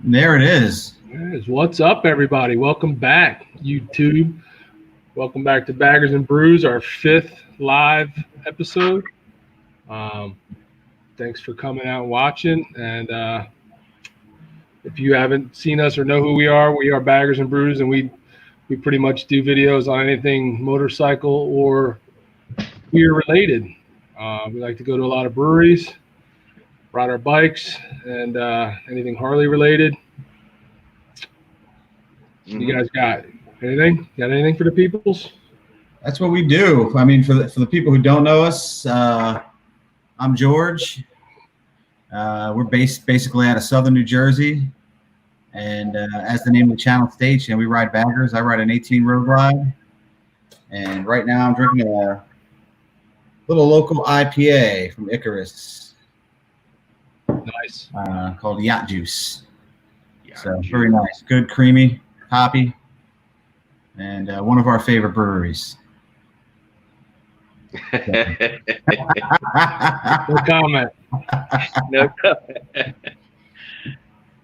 There it is. What's up, everybody? Welcome back, YouTube. Welcome back to Baggers and Brews, our 5th live episode. Thanks for coming out and watching. And if you haven't seen us or know who we are Baggers and Brews, and we pretty much do videos on anything motorcycle or beer related. We like to go to a lot of breweries, ride our bikes, and anything Harley related. You guys got anything? Got anything for the peoples? That's what we do. I mean, for the people who don't know us, I'm George. We're based basically out of Southern New Jersey, and as the name of the channel states, we ride baggers. I ride an 18 road glide, and right now I'm drinking a little local IPA from Icarus. Nice. Called Yacht Juice. So very nice, good, creamy, hoppy, and one of our favorite breweries. No comment. No comment.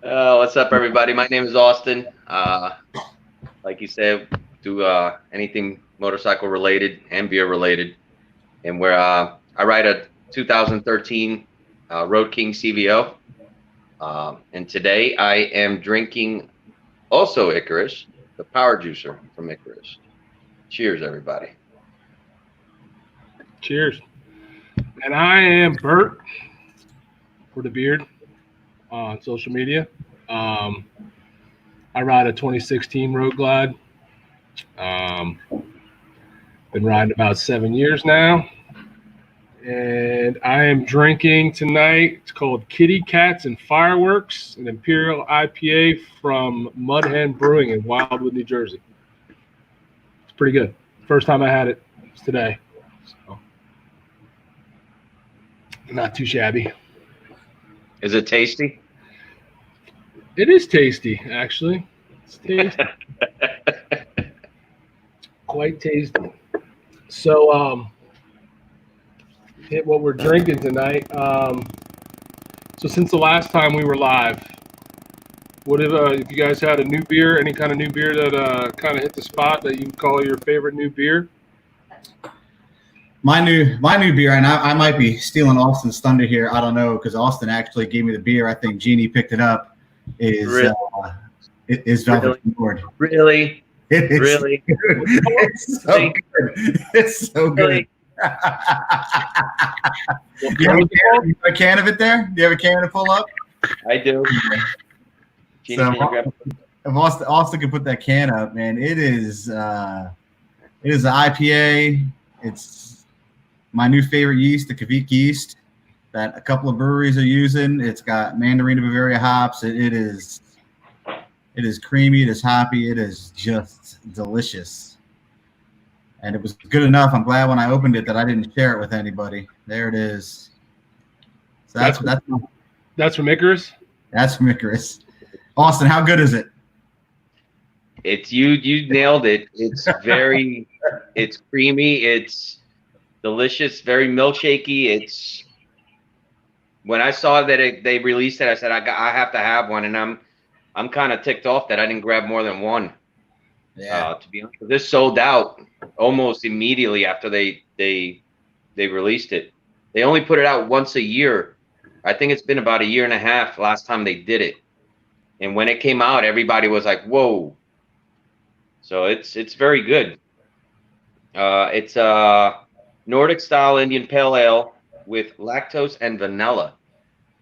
What's up, everybody? My name is Austin. Like you said, do anything motorcycle related and beer related, and I ride a 2013 Road King CVO. And today I am drinking also Icarus, the power juicer from Icarus. Cheers, everybody. Cheers. And I am Bert for the beard on social media. I ride a 2016 Road Glide. Been riding about 7 years now. And I am drinking tonight. It's called Kitty Cats and Fireworks, an Imperial IPA from Mud Hen Brewing in Wildwood, New Jersey. It's pretty good. First time I had it was today. So, not too shabby. Is it tasty? It is tasty, actually. It's tasty. Quite tasty. So, hit what we're drinking tonight. So since the last time we were live, what if you guys had a new beer, any kind of new beer that kind of hit the spot that you call your favorite new beer? My new beer, and I might be stealing Austin's thunder here. I don't know, because Austin actually gave me the beer. I think Jeannie picked it up. Is Velvet Fjord. Really? It is. Really? It's so good. It's so good. Do you have a can of it there? Do you have a can to pull up? I do. So if Austin can put that can up, man, it is an IPA. It's my new favorite yeast, the Kvik yeast, that a couple of breweries are using. It's got Mandarina Bavaria hops. It is creamy. It is hoppy. It is just delicious. And it was good enough. I'm glad when I opened it that I didn't share it with anybody. There it is. So that's from Icarus? That's from Icarus. Austin, how good is it? It's you nailed it. It's very it's creamy, it's delicious, very milkshakey. It's when I saw that they released it, I said I have to have one, and I'm kind of ticked off that I didn't grab more than one. Yeah. To be honest, this sold out almost immediately after they released it. They only put it out once a year. I think it's been about a year and a half last time they did it. And when it came out, everybody was like, "Whoa!" So it's very good. It's a Nordic style Indian Pale Ale with lactose and vanilla.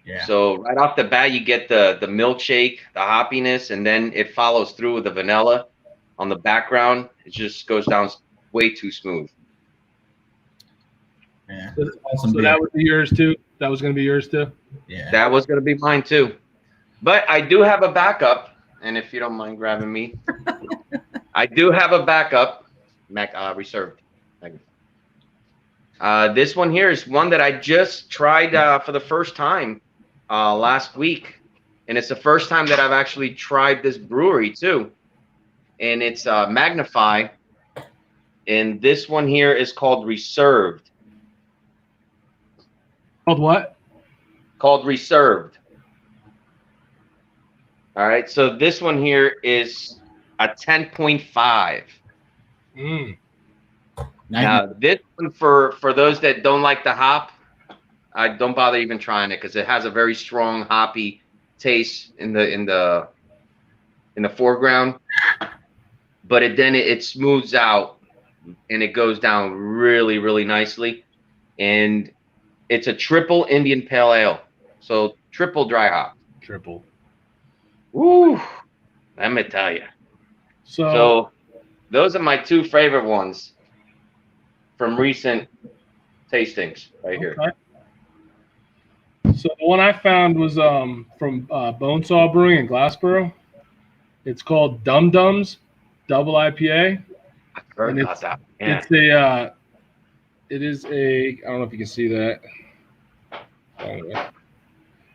Yeah. So right off the bat, you get the milkshake, the hoppiness, and then it follows through with the vanilla. On the background, it just goes down way too smooth. Yeah. So that was yours too? That was going to be yours too? Yeah. That was going to be mine too. But I do have a backup, and if you don't mind grabbing me, I do have a backup, reserved. This one here is one that I just tried for the first time last week, and it's the first time that I've actually tried this brewery too. And it's Magnify, and this one here is called Reserved. Called what? Called Reserved. All right, so this one here is a 10.5. Mm. Now, this one for those that don't like the hop, I don't bother even trying it because it has a very strong hoppy taste in the foreground, but it smooths out and it goes down really, really nicely. And it's a triple Indian Pale Ale, so triple dry hop. Triple. Woo! Let me tell you. So those are my two favorite ones from recent tastings right here. So the one I found was from Bonesaw Brewing in Glassboro. It's called Dum Dums Double IPA. I heard about that. Yeah. It is a, I don't know if you can see that.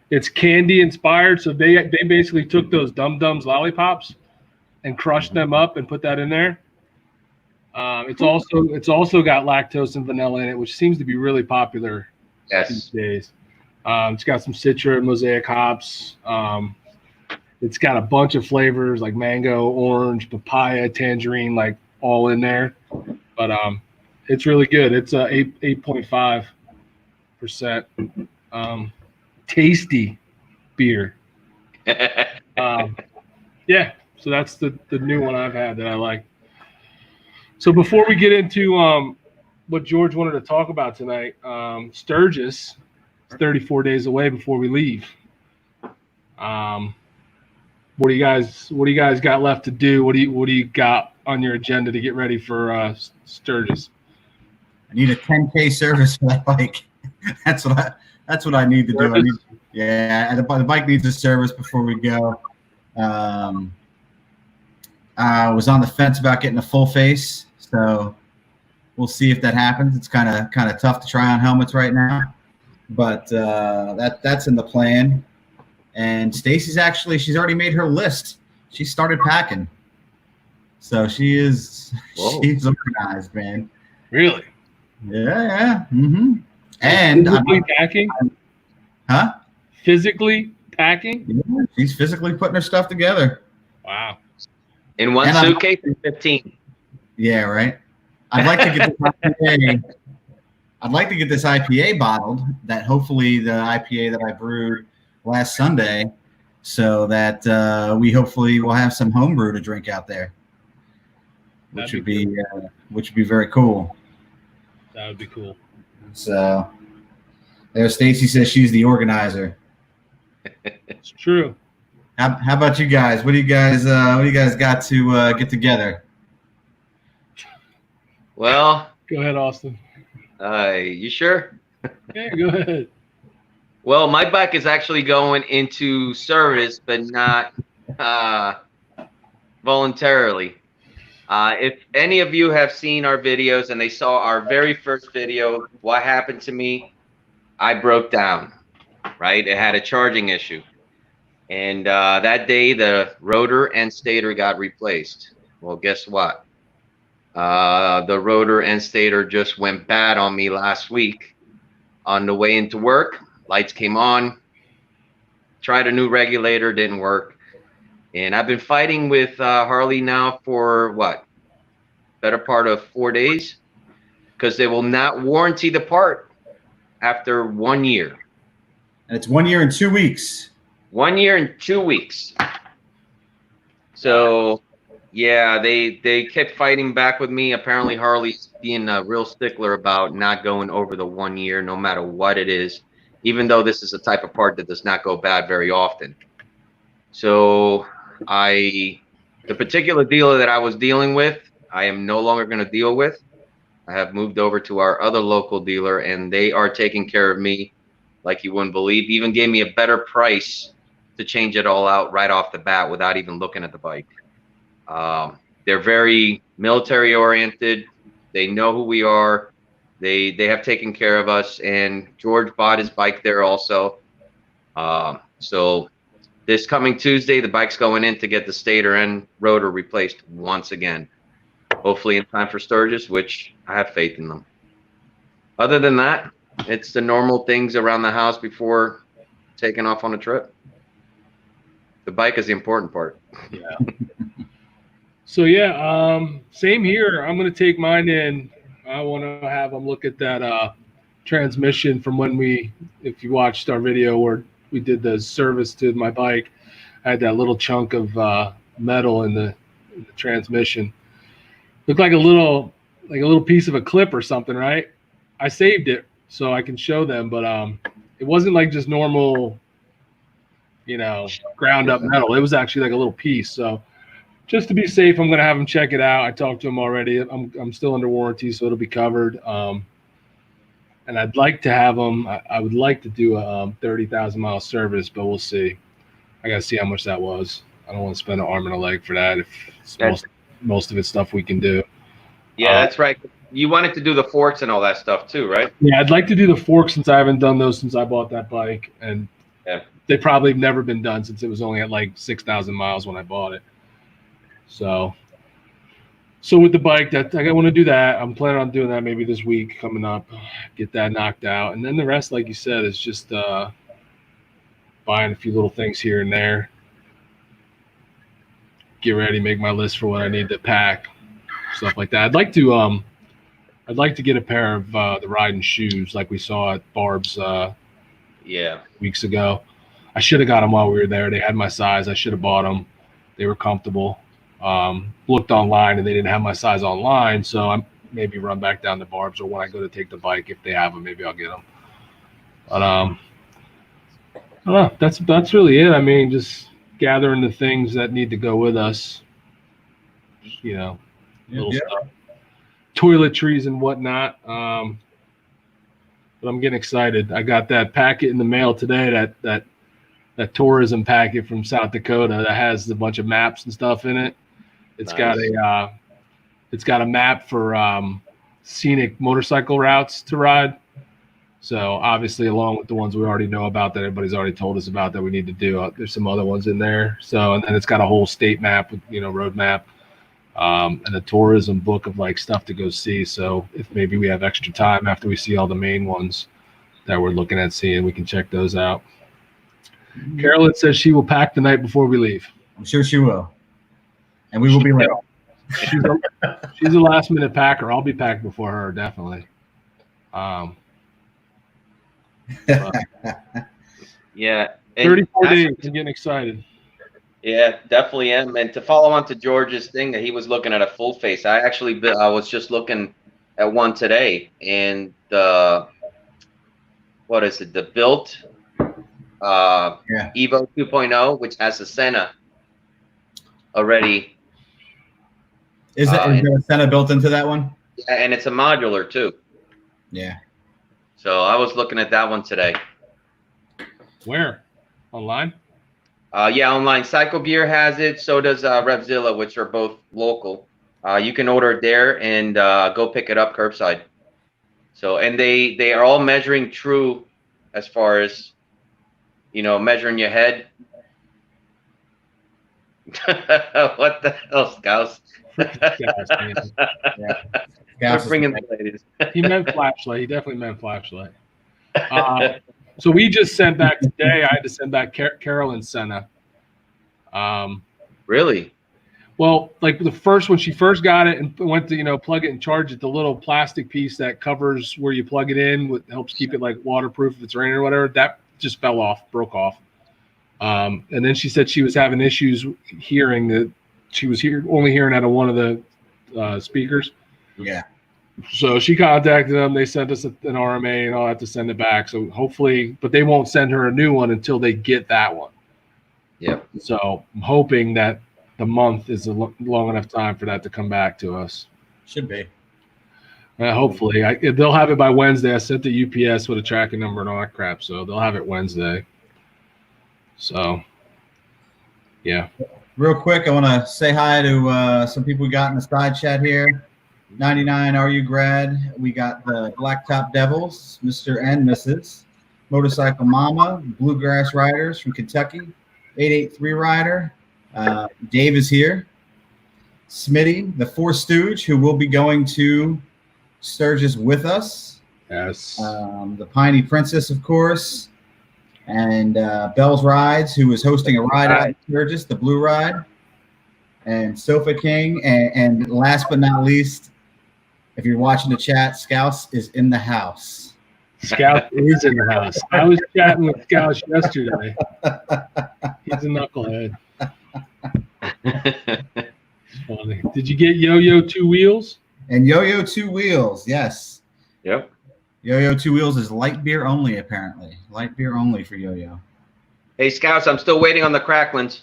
It's candy inspired. So they basically took those Dum Dums lollipops and crushed them up and put that in there. It's also got lactose and vanilla in it, which seems to be really popular these days. It's got some Citra and Mosaic hops. It's got a bunch of flavors like mango, orange, papaya, tangerine, like all in there. But it's really good. It's 8.5%. Tasty beer. Yeah, so that's the new one I've had that I like. So before we get into what George wanted to talk about tonight, Sturgis is 34 days away before we leave. What do you guys got left to do? What do you got on your agenda to get ready for Sturgis? I need a 10K service for that bike. That's what I need to do. The bike needs a service before we go. I was on the fence about getting a full face, so we'll see if that happens. It's kind of tough to try on helmets right now, but that's in the plan. And Stacy's she's already made her list. She started packing, so she's organized, man. Really? Yeah. Mm-hmm. And physically packing? Huh? Physically packing? Yeah, she's physically putting her stuff together. Wow. In one suitcase and 15. Yeah, right. I'd like to get this IPA. I'd like to get this IPA bottled. That hopefully the IPA that I brewed last Sunday, so that we hopefully will have some homebrew to drink out there, which would be very cool. That would be cool. So there, Stacy says she's the organizer. It's true. How about you guys? What do you guys got to get together? Well, go ahead, Austin. You sure? Yeah, go ahead. Well, my bike is actually going into service, but not voluntarily. If any of you have seen our videos and they saw our very first video, what happened to me, I broke down, right? It had a charging issue. And that day, the rotor and stator got replaced. Well, guess what? The rotor and stator just went bad on me last week. On the way into work, lights came on. Tried a new regulator, didn't work. And I've been fighting with Harley now for what? Better part of 4 days, because they will not warranty the part after 1 year. And it's 1 year and 2 weeks. 1 year and 2 weeks. So, yeah, they kept fighting back with me. Apparently, Harley's being a real stickler about not going over the 1 year, no matter what it is, even though this is a type of part that does not go bad very often. So, the particular dealer that I was dealing with, I am no longer going to deal with. I have moved over to our other local dealer, and they are taking care of me like you wouldn't believe. Even gave me a better price to change it all out right off the bat without even looking at the bike. They're very military oriented. They know who we are. They have taken care of us, and George bought his bike there also. So this coming Tuesday, the bike's going in to get the stator and rotor replaced once again. Hopefully in time for Sturgis, which I have faith in them. Other than that, it's the normal things around the house before taking off on a trip. The bike is the important part. Yeah. So yeah, same here. I'm gonna take mine in. I want to have them look at that transmission from when if you watched our video where we did the service to my bike, I had that little chunk of metal in the transmission. Looked like a little piece of a clip or something, right? I saved it so I can show them, but it wasn't like just normal, ground up metal. It was actually like a little piece. So just to be safe, I'm going to have them check it out. I talked to them already. I'm still under warranty, so it'll be covered. And I'd like to have them. I would like to do a 30,000 mile service, but we'll see. I got to see how much that was. I don't want to spend an arm and a leg for that. If it's most of it's stuff we can do. Yeah, that's right. You wanted to do the forks and all that stuff too, right? Yeah, I'd like to do the forks since I haven't done those since I bought that bike, and they probably have never been done since it was only at like 6,000 miles when I bought it. So with the bike, I want to do that. I'm planning on doing that maybe this week coming up, get that knocked out, and then the rest, like you said, is just buying a few little things here and there. Get ready, make my list for what I need to pack, stuff like that. I'd like to get a pair of the riding shoes like we saw at Barb's weeks ago. I should have got them while we were there. They had my size. I should have bought them. They were comfortable. Looked online and they didn't have my size online, so I'm maybe run back down to Barb's, or when I go to take the bike, if they have them, maybe I'll get them. But I don't know. That's really it. I mean, just gathering the things that need to go with us. Little stuff, toiletries and whatnot. But I'm getting excited. I got that packet in the mail today. That tourism packet from South Dakota that has a bunch of maps and stuff in it. It's nice. It's got a map for scenic motorcycle routes to ride. So obviously, along with the ones we already know about that everybody's already told us about that we need to do, there's some other ones in there. So, and then it's got a whole state map with road map, and a tourism book of like stuff to go see. So if maybe we have extra time after we see all the main ones that we're looking at seeing, we can check those out. Carolyn says she will pack the night before we leave. I'm sure she will. And we will be ready. She's a last minute packer. I'll be packed before her, definitely. Yeah. 34 days. I'm getting excited. Yeah, definitely am. And to follow on to George's thing that he was looking at a full face, I was just looking at one today, and what is it? The Built Evo 2.0, which has a Senna already. Is there a Senna built into that one? Yeah, and it's a modular too. Yeah. So I was looking at that one today. Where? Online? Yeah, online. Cycle Gear has it. So does Revzilla, which are both local. You can order it there and go pick it up curbside. So, and they are all measuring true as far as, measuring your head. What the hell, Scouse? Yeah. Bringing the ladies. He meant flashlight. He definitely meant flashlight. So we just sent back today. I had to send back Carolyn's Senna. Really? Well, like when she first got it and went to plug it and charge it, the little plastic piece that covers where you plug it in, helps keep it like waterproof if it's raining or whatever, that just fell off, broke off. And then she said she was having issues hearing that she was only hearing out of one of the speakers. Yeah. So she contacted them. They sent us an RMA and I'll have to send it back. So hopefully, but they won't send her a new one until they get that one. Yep. So I'm hoping that the month is a long enough time for that to come back to us. Should be. Hopefully. They'll have it by Wednesday. I sent the UPS with a tracking number and all that crap. So they'll have it Wednesday. So, yeah. Real quick, I want to say hi to some people we got in the side chat here. 99 RU grad. We got the Blacktop Devils, Mr. and Mrs. Motorcycle Mama, Bluegrass Riders from Kentucky, 883 Rider. Dave is here. Smitty, the Four Stooge, who will be going to Sturgis with us. Yes. The Piney Princess, of course. and Bell's Rides, who was hosting a ride out in Sturgis, the Blue Ride, and Sofa King, and last but not least, if you're watching the chat, Scouse is in the house. Scouse is in the house. I was chatting with Scouse yesterday. He's a knucklehead. Funny. Did you get Yo-Yo 2 Wheels? And Yo-Yo 2 Wheels, yes. Yep. Yo-Yo 2 Wheels is light beer only, apparently. Light beer only for Yo-Yo. Hey, Scouts, I'm still waiting on the Cracklins.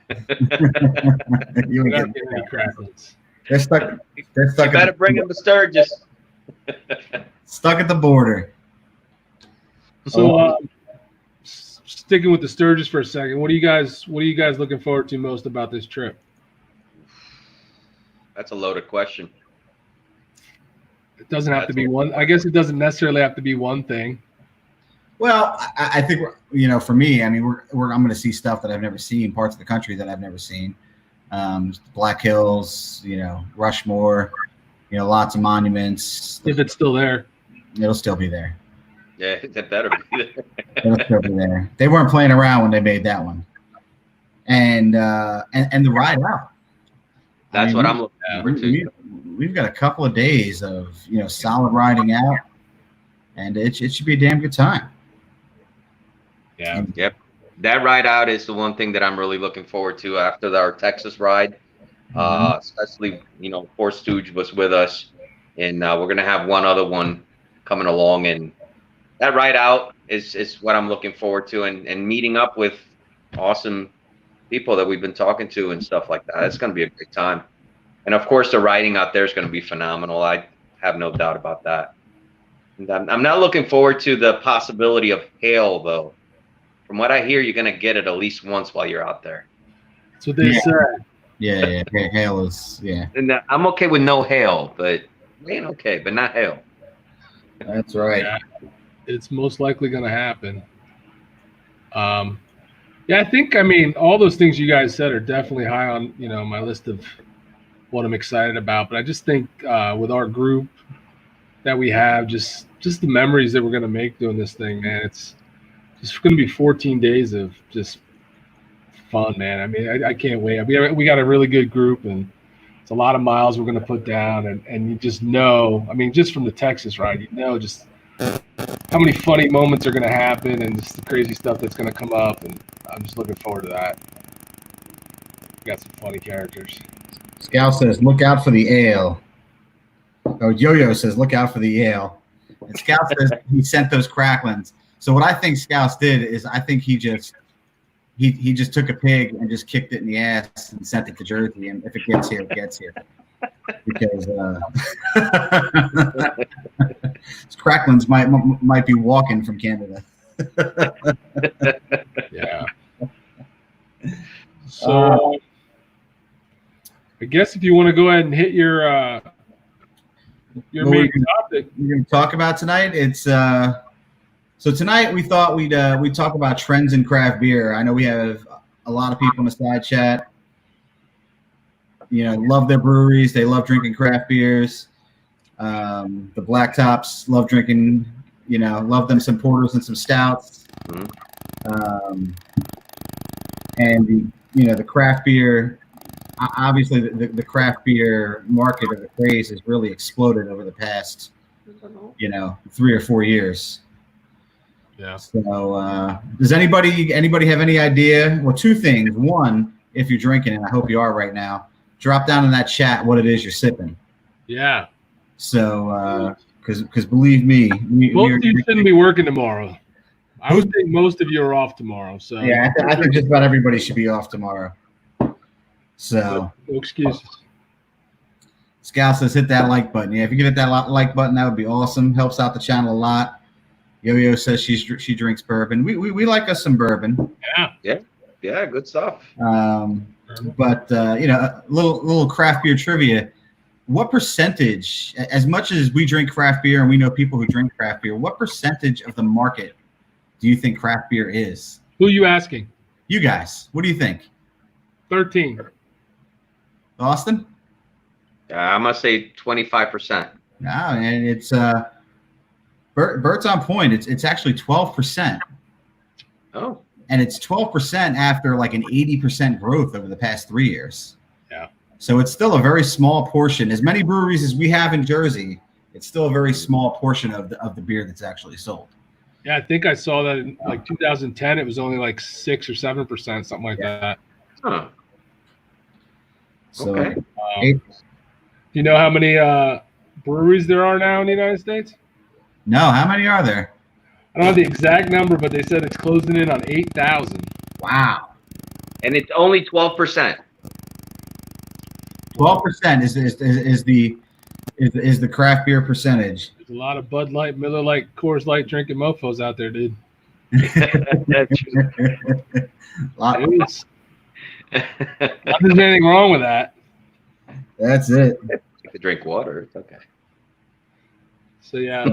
You We're not getting any Cracklins. They're stuck. You better bring them to Sturgis. Stuck at the border. So, sticking with the Sturgis for a second, what are you guys looking forward to most about this trip? That's a loaded question. It doesn't have to be one. I guess it doesn't necessarily have to be one thing. Well, I think for me, I mean, I'm going to see stuff that I've never seen, parts of the country that I've never seen. Black Hills, Rushmore, lots of monuments. If it's still there, it'll still be there. Yeah, it better be there. It'll still be there. They weren't playing around when they made that one. And the ride out. That's what I'm looking forward to. We've got a couple of days of solid riding out, and it should be a damn good time. Yeah. Yep. That ride out is the one thing that I'm really looking forward to after our Texas ride. Especially, Four Stooge was with us, and we're gonna have one other one coming along, and that ride out is what I'm looking forward to, and meeting up with awesome people that we've been talking to and stuff like that. It's gonna be a great time, and of course the riding out there is gonna be phenomenal. I have no doubt about that. And I'm not looking forward to the possibility of hail, though. From what I hear, you're gonna get it at least once while you're out there. That's what they said. Yeah. Hail is And I'm okay with no hail, but rain okay, but not hail. That's right. Yeah, it's most likely going to happen. I think all those things you guys said are definitely high on my list of what I'm excited about. But I just think with our group that we have, just the memories that we're going to make doing this thing, man, it's just going to be 14 days of just fun, man. I mean, I can't wait. We got a really good group, and it's a lot of miles we're going to put down, and you just know, just from the Texas ride, just how many funny moments are going to happen and just the crazy stuff that's going to come up, and I'm just looking forward to that. We got some funny characters. Scout says, look out for the ale. Oh, Yo-Yo says, look out for the ale. And Scout says he sent those Cracklins. So what I think Scouts did is I think he just took a pig and just kicked it in the ass and sent it to Jersey. And if it gets here, it gets here. Because Cracklins might be walking from Canada. Yeah. So I guess if you want to go ahead and hit your main topic, we're going to talk about tonight. It's so tonight we thought we'd talk about trends in craft beer. I know we have a lot of people in the side chat. Love their breweries. They love drinking craft beers. The Blacktops love drinking. Love them some porters and some stouts. And the craft beer. Obviously, the craft beer market or the craze has really exploded over the past, 3 or 4 years. Yeah. So, does anybody have any idea? Well, two things. One, if you're drinking, and I hope you are right now, drop down in that chat what it is you're sipping. Yeah. So, because believe me, most of you shouldn't be working tomorrow. I would think most of you are off tomorrow. So yeah, I think just about everybody should be off tomorrow. So no excuses. Scout says hit that like button. Yeah, if you could hit that like button, that would be awesome. Helps out the channel a lot. Yo-Yo says she drinks bourbon. We like us some bourbon. Yeah, good stuff. But a little craft beer trivia. What percentage, as much as we drink craft beer and we know people who drink craft beer, what percentage of the market do you think craft beer is? Who are you asking? You guys. What do you think? 13. Austin? I must say 25%. No, and it's Bert's on point. It's actually 12%. Oh. And it's 12% after like an 80% growth over the past 3 years. Yeah. So it's still a very small portion. As many breweries as we have in Jersey, it's still a very small portion of the beer that's actually sold. Yeah, I think I saw that in like 2010. It was only like 6 or 7%, something like that. Huh. So, Okay. Do you know how many breweries there are now in the United States? No, how many are there? I don't have the exact number, but they said it's closing in on 8,000. Wow. And it's only 12%. 12% is the craft beer percentage. There's a lot of Bud Light, Miller Lite, Coors Light drinking mofos out there, dude. That's true. Not there's anything wrong with that. That's it. You could drink water. It's okay. So yeah,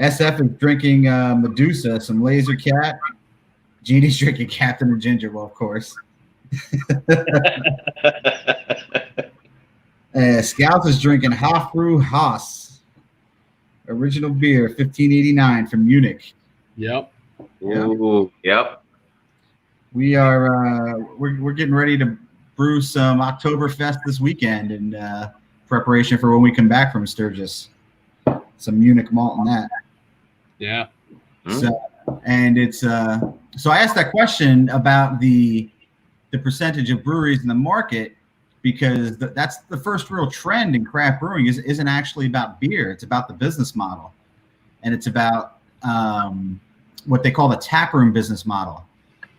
SF is drinking Medusa, some Laser Cat. Jeannie's drinking Captain and Ginger, well, of course. Scouts is drinking Hofbräu Haas, original beer, 1589 from Munich. Yep. Ooh, yep. We are we're getting ready to brew some Oktoberfest this weekend in preparation for when we come back from Sturgis. Some Munich malt in that. Yeah. So, and it's so I asked that question about the percentage of breweries in the market, because that's the first real trend in craft brewing isn't actually about beer. It's about the business model, and it's about what they call the taproom business model.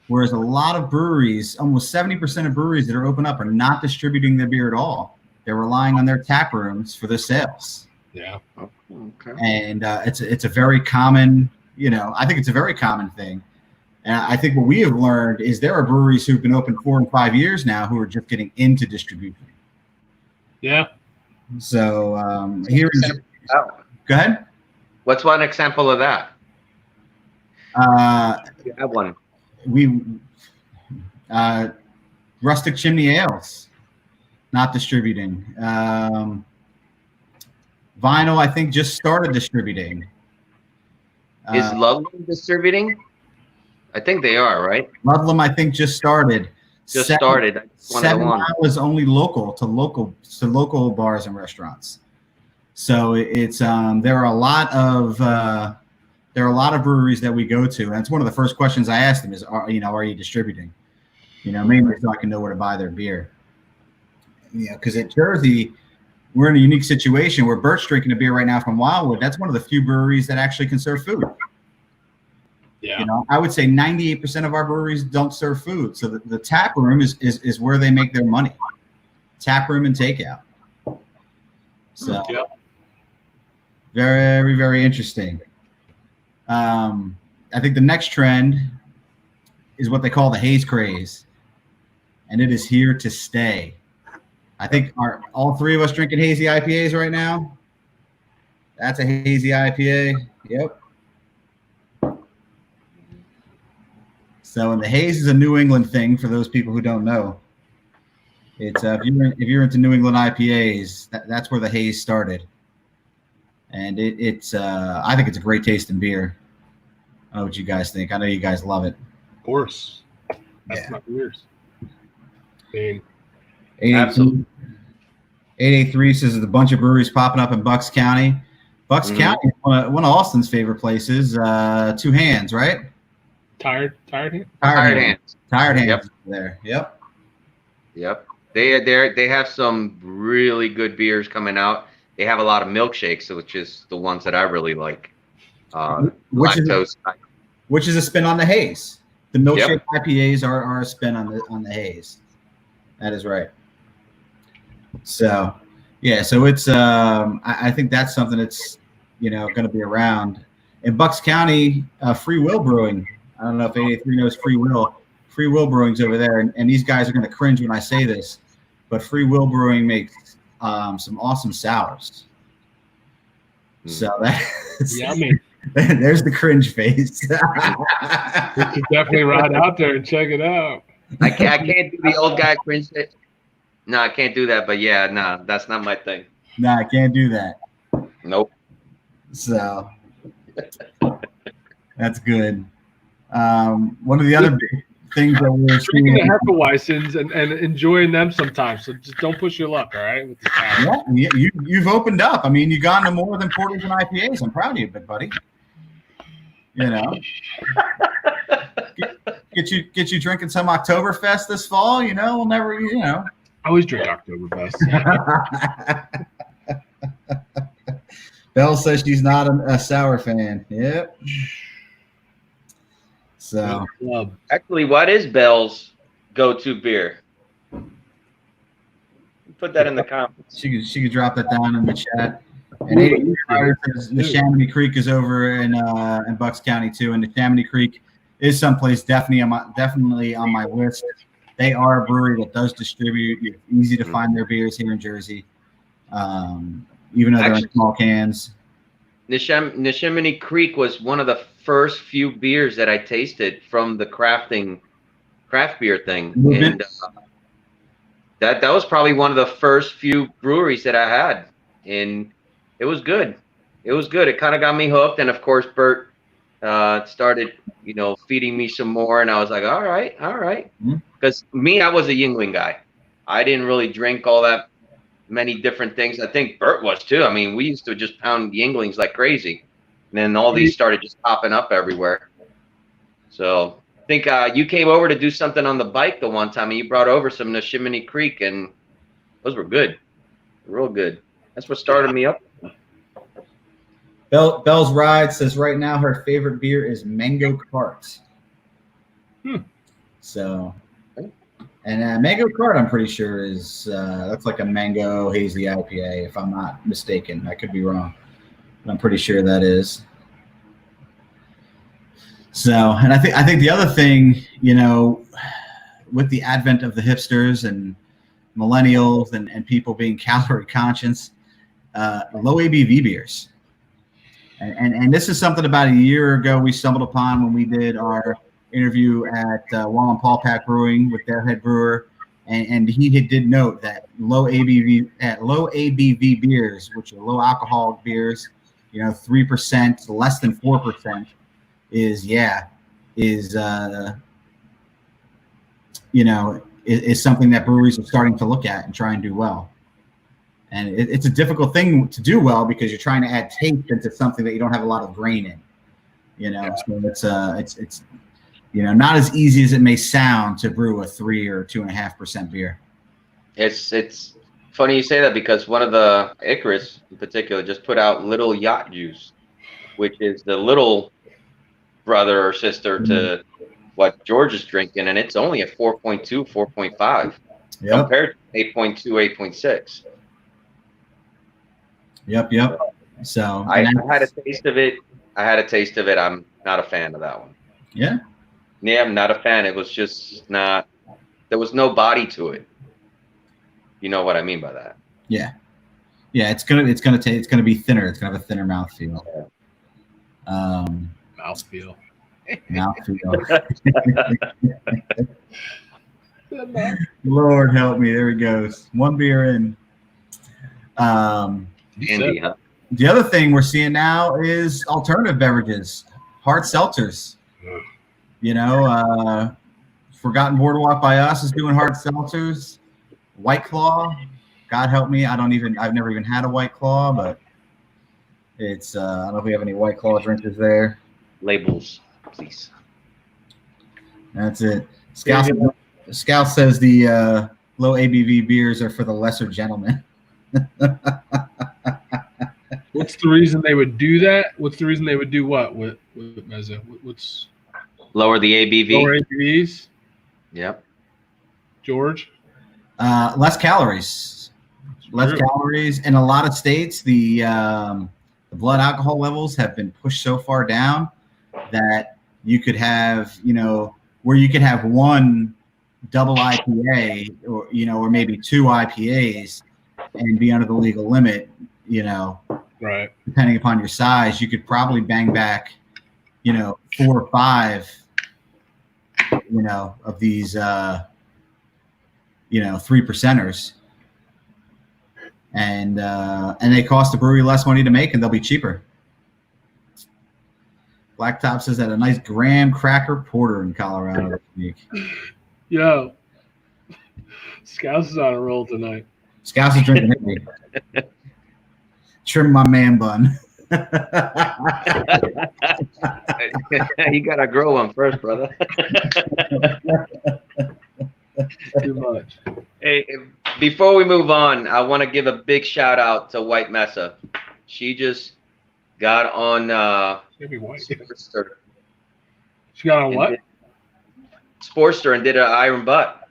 Whereas a lot of breweries, almost 70% of breweries that are open up, are not distributing their beer at all. They're relying on their tap rooms for their sales. Yeah. Okay. And it's a very common, I think it's a very common thing. And I think what we have learned is there are breweries who've been open 4 and 5 years now who are just getting into distribution. Yeah. So go ahead. What's one example of that? You have one. Rustic Chimney Ales, not distributing. Vinyl, I think, just started distributing. Is Ludlam distributing? I think they are, right? Ludlam, I think, just started. Started. 7 Mile is only local to local bars and restaurants. So it's there are a lot of breweries that we go to, and it's one of the first questions I ask them is, are you distributing? Mainly so I can know where to buy their beer. Because at Jersey, we're in a unique situation where Bert's drinking a beer right now from Wildwood. That's one of the few breweries that actually can serve food. Yeah. I would say 98% of our breweries don't serve food. So the tap room is where they make their money. Tap room and takeout. So very, very interesting. I think the next trend is what they call the haze craze. And it is here to stay. I think all 3 of us drinking hazy IPAs right now? That's a hazy IPA. Yep. So, and the haze is a New England thing for those people who don't know. It's if you're into New England IPAs, that's where the haze started. And it's I think it's a great tasting beer. I don't know what you guys think. I know you guys love it. Of course. That's my beers. Absolutely. 883 says there's a bunch of breweries popping up in Bucks County. Bucks County is one of Austin's favorite places. 2 Hands, right? Tired Hands. Tired Hands Yep. there. Yep. Yep. They have some really good beers coming out. They have a lot of milkshakes, which is the ones that I really like. Lactose. Which is a spin on the haze. The milkshake IPAs are a spin on the haze. That is right. So, so it's I think that's something that's going to be around in Bucks County. Free Will Brewing. I don't know if 883 knows Free Will. Free Will Brewing's over there, and these guys are going to cringe when I say this, but Free Will Brewing makes some awesome sours. So that's there's the cringe face. You should definitely ride out there and check it out. I can't do the old guy cringe. No, I can't do that. But that's not my thing. No, I can't do that. Nope. So, That's good. One of the other big things that we're Drinking seeing. the Hefeweizens and enjoying them sometimes. So just don't push your luck, all right? With the Yeah, you've opened up. I mean, you've gone to more than porters and IPAs. I'm proud of you, big buddy. You know, get you drinking some Oktoberfest this fall. You know, we'll never. You know, I always drink Oktoberfest. Belle says she's not a sour fan. Yep. So actually, what is Belle's go-to beer? Put that in the comments. She could drop that down in the chat. And the Chamonix Creek is over in Bucks County too, and the Chamonix Creek is someplace definitely on my list. They are a brewery that does distribute. It's easy to find their beers here in Jersey, even though they're in small cans. Neshaminy Creek was one of the first few beers that I tasted from the craft beer thing, and that was probably one of the first few breweries that I had, and it was good. It was good. It kind of got me hooked, and of course, Bert started, feeding me some more, and I was like, all right. Because I was a Yuengling guy. I didn't really drink all that many different things. I think Bert was too. I mean, we used to just pound Yuenglings like crazy, and then all these started just popping up everywhere. So I think you came over to do something on the bike the one time, and you brought over some Neshaminy Creek, and those were good, real good. That's what started me up. Bell's Ride says right now her favorite beer is Mango Cart. So, and Mango Cart, I'm pretty sure is that's like a mango hazy IPA, if I'm not mistaken. I could be wrong, but I'm pretty sure that is. So, and I think the other thing, with the advent of the hipsters and millennials and people being calorie conscious, low ABV beers. And this is something about a year ago we stumbled upon when we did our interview at Wallen Paul Pack Brewing with their head brewer, and he did note that low ABV beers, which are low alcohol beers, 3%, less than 4%, is something that breweries are starting to look at and try and do well. And it's a difficult thing to do well because you're trying to add taste into something that you don't have a lot of grain in. So it's not as easy as it may sound to brew a 3 or 2.5% beer. It's funny you say that because one of the Icarus in particular just put out Little Yacht Juice, which is the little brother or sister to what George is drinking, and it's only a 4.2, 4.5 compared to 8.2, 8.6. Yep. So I had a taste of it. I'm not a fan of that one. Yeah, I'm not a fan. It was just not. There was no body to it. You know what I mean by that? Yeah. It's gonna be thinner. It's gonna have a thinner mouthfeel. Mouthfeel. Lord help me. There he goes. One beer in. Andy, huh? The other thing we're seeing now is alternative beverages, hard seltzers. Forgotten Boardwalk by Us is doing hard seltzers. White Claw, God help me, I've never even had a White Claw, but it's I don't know if we have any White Claw drinkers there. Labels, please. That's it. Scout says the low ABV beers are for the lesser gentlemen. What's the reason they would do that? What's the reason they would do what with Mezza? What's lower the ABV? Lower ABVs. Yep. George. Less calories. Less calories. In a lot of states, the blood alcohol levels have been pushed so far down that you could have, where you could have one double IPA or maybe two IPAs and be under the legal limit, right. Depending upon your size, you could probably bang back, 4 or 5, of these, 3%ers. And they cost the brewery less money to make, and they'll be cheaper. Blacktop says that a nice graham cracker porter in Colorado this week. Yo, Scouts is on a roll tonight. Scouts is drinking heavy. Trim my man bun. You gotta grow one first, brother. Too much. Hey, before we move on, I want to give a big shout out to White Mesa. She just got on Maybe white. Sportster. She got on what? Sportster and did an iron butt.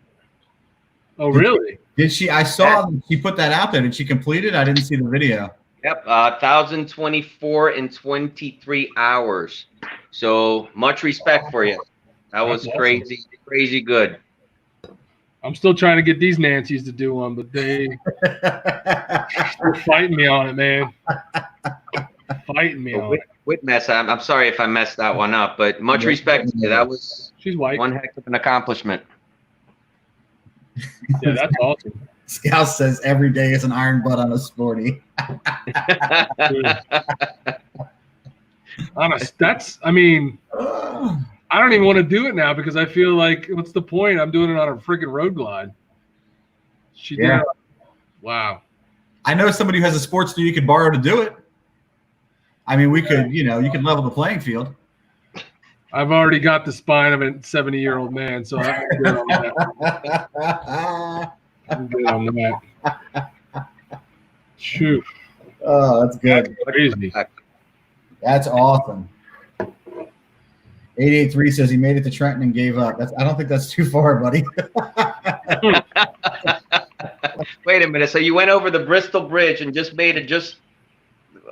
Oh, really? Did she? I saw she put that out there. Did she complete it? I didn't see the video. Yep, 1,024 in 23 hours. So much respect for you. That was crazy, crazy good. I'm still trying to get these Nancys to do one, but they're fighting me on it, man. Fighting me on it. Whitmess, I'm sorry if I messed that one up, but much respect to you. That was She's white. one heck of an accomplishment. Yeah, that's awesome. Scout says every day is an iron butt on a sporty. Honest, I mean, I don't even want to do it now because I feel like, what's the point? I'm doing it on a freaking road glide. She did. Yeah. Wow. I know somebody who has a sports you could borrow to do it. I mean, we could, you could level the playing field. I've already got the spine of a 70-year-old man, so I'm good on that. I'm good on that. Shoot. Oh, that's good. That's crazy. That's awesome. 883 says he made it to Trenton and gave up. I don't think that's too far, buddy. Wait a minute. So you went over the Bristol Bridge and just made it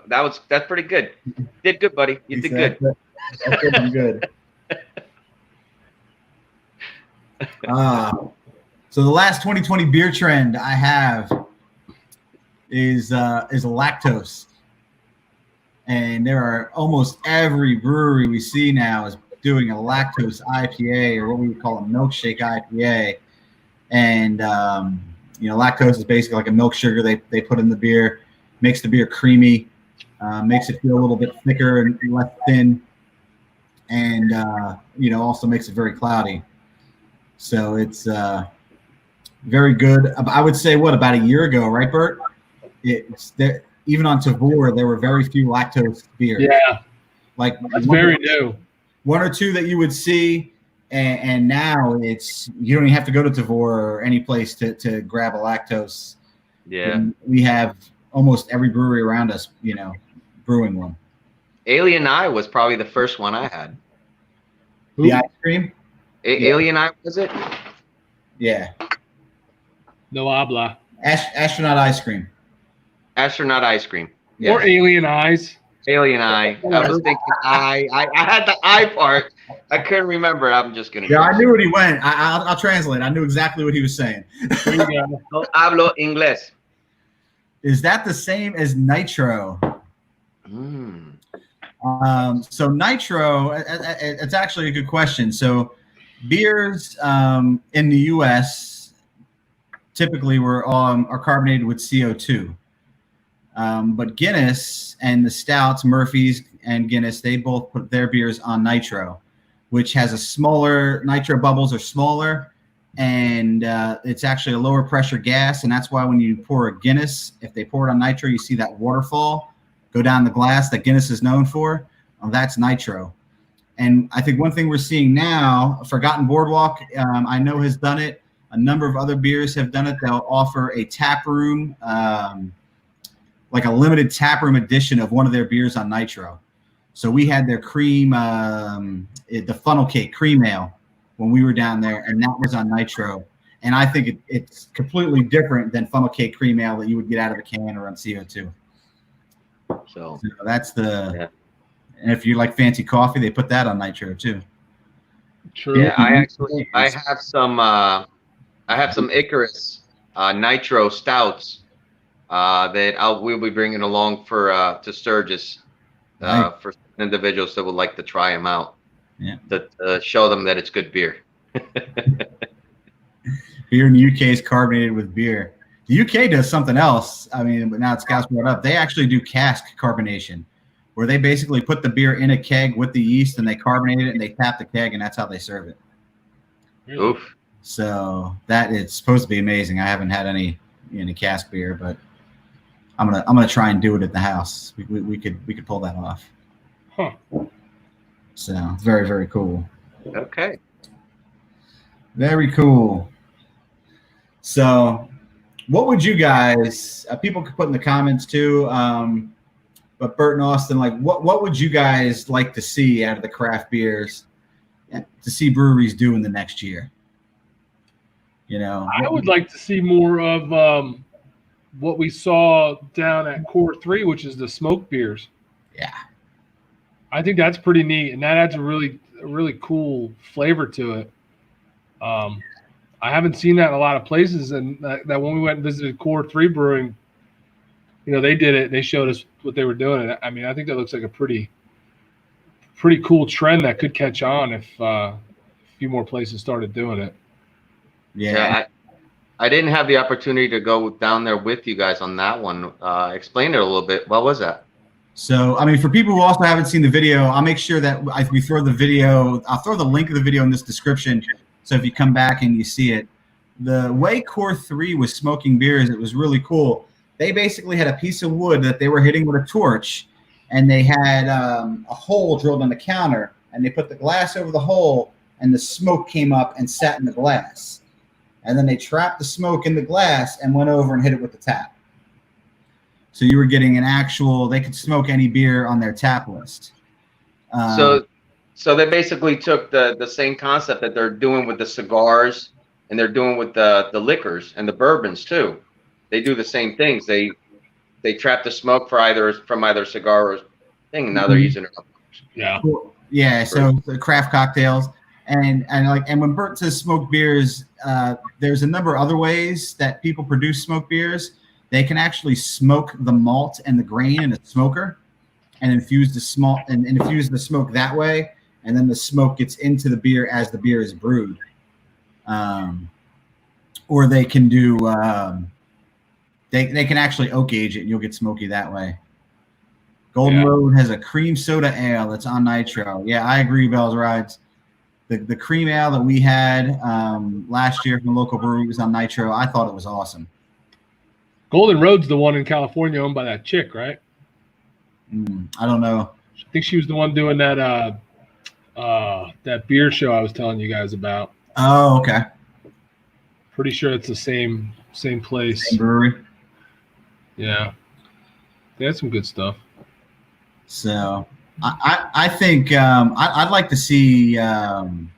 that's pretty good. You did good, buddy. You did good. That's good. So the last 2020 beer trend I have is lactose. And there are almost every brewery we see now is doing a lactose IPA, or what we would call a milkshake IPA. And lactose is basically like a milk sugar they put in the beer, makes the beer creamy, makes it feel a little bit thicker and less thin, and also makes it very cloudy. So it's very good. I would say about a year ago, right, Bert? It's there. Even on Tavour, there were very few lactose beers. Yeah, like that's very new. One or two that you would see, and now you don't even have to go to Tavour or any place to grab a lactose. Yeah, and we have almost every brewery around us, brewing one. Alien Eye was probably the first one I had. The ice cream? Alien Eye, was it? Yeah. No habla. Astronaut ice cream. Astronaut ice cream. Yeah. Or Alien Eyes. Alien Eye. I was thinking I had the eye part. I couldn't remember. I'm just gonna. Yeah, I knew what he went. I'll translate. I knew exactly what he was saying. There you go. No hablo inglés. Is that the same as nitro? So nitro, it's actually a good question. So beers in the U.S. typically are carbonated with CO2. But Guinness and the stouts, Murphy's and Guinness, they both put their beers on nitro, which has a smaller, nitro bubbles are smaller, and it's actually a lower pressure gas. And that's why when you pour a Guinness, if they pour it on nitro, you see that waterfall go down the glass that Guinness is known for. That's nitro. And I think one thing we're seeing now, Forgotten Boardwalk, I know has done it. A number of other beers have done it. They'll offer a tap room, like a limited tap room edition of one of their beers on nitro. So we had their cream, the funnel cake cream ale when we were down there, and that was on nitro. And I think it's completely different than funnel cake cream ale that you would get out of a can or on CO2. So that's and if you like fancy coffee, they put that on nitro too. True. Yeah, I have some Icarus nitro stouts that we'll be bringing along to Sturgis for individuals that would like to try them out. Yeah, to show them that it's good beer. Beer in the UK is carbonated with beer. The UK does something else. I mean, but now it's Scout's brought up. They actually do cask carbonation, where they basically put the beer in a keg with the yeast and they carbonate it and they tap the keg and that's how they serve it. Really? Oof. So that is supposed to be amazing. I haven't had any cask beer, but I'm gonna try and do it at the house. We could pull that off. Huh. So very, very cool. Okay. Very cool. So what would you guys, people could put in the comments too, but Bert and Austin, like what would you guys like to see out of the craft beers to see breweries do in the next year? I would like to see more of what we saw down at Core 3, which is the smoke beers. Yeah. I think that's pretty neat, and that adds a really cool flavor to it. I haven't seen that in a lot of places, and that when we went and visited Core 3 Brewing, they did it. They showed us what they were doing. And I mean, I think that looks like a pretty cool trend that could catch on if a few more places started doing it. Yeah. I didn't have the opportunity to go down there with you guys on that one. Explain it a little bit. What was that? So, I mean, for people who also haven't seen the video, I'll make sure that we throw the video. I'll throw the link of the video in this description. So if you come back and you see it, the way Core 3 was smoking beers, it was really cool. They basically had a piece of wood that they were hitting with a torch, and they had a hole drilled on the counter, and they put the glass over the hole, and the smoke came up and sat in the glass. And then they trapped the smoke in the glass and went over and hit it with the tap. So you were getting they could smoke any beer on their tap list. So they basically took the same concept that they're doing with the cigars and they're doing with the liquors and the bourbons too. They do the same things. They trap the smoke from either cigar or thing, and now they're using it. Yeah. Yeah. So the craft cocktails and when Bert says smoked beers, there's a number of other ways that people produce smoked beers. They can actually smoke the malt and the grain in a smoker and infuse the smoke that way. And then the smoke gets into the beer as the beer is brewed. Or they can do, they can actually oak age it and you'll get smoky that way. Golden Road has a cream soda ale that's on nitro. Yeah, I agree, Bell's Rides. The cream ale that we had last year from the local brewery was on nitro. I thought it was awesome. Golden Road's the one in California owned by that chick, right? I don't know. I think she was the one doing that beer show I was telling you guys about. Oh, okay. Pretty sure it's the same place. Same brewery. Yeah. They had some good stuff. So I think I'd like to see some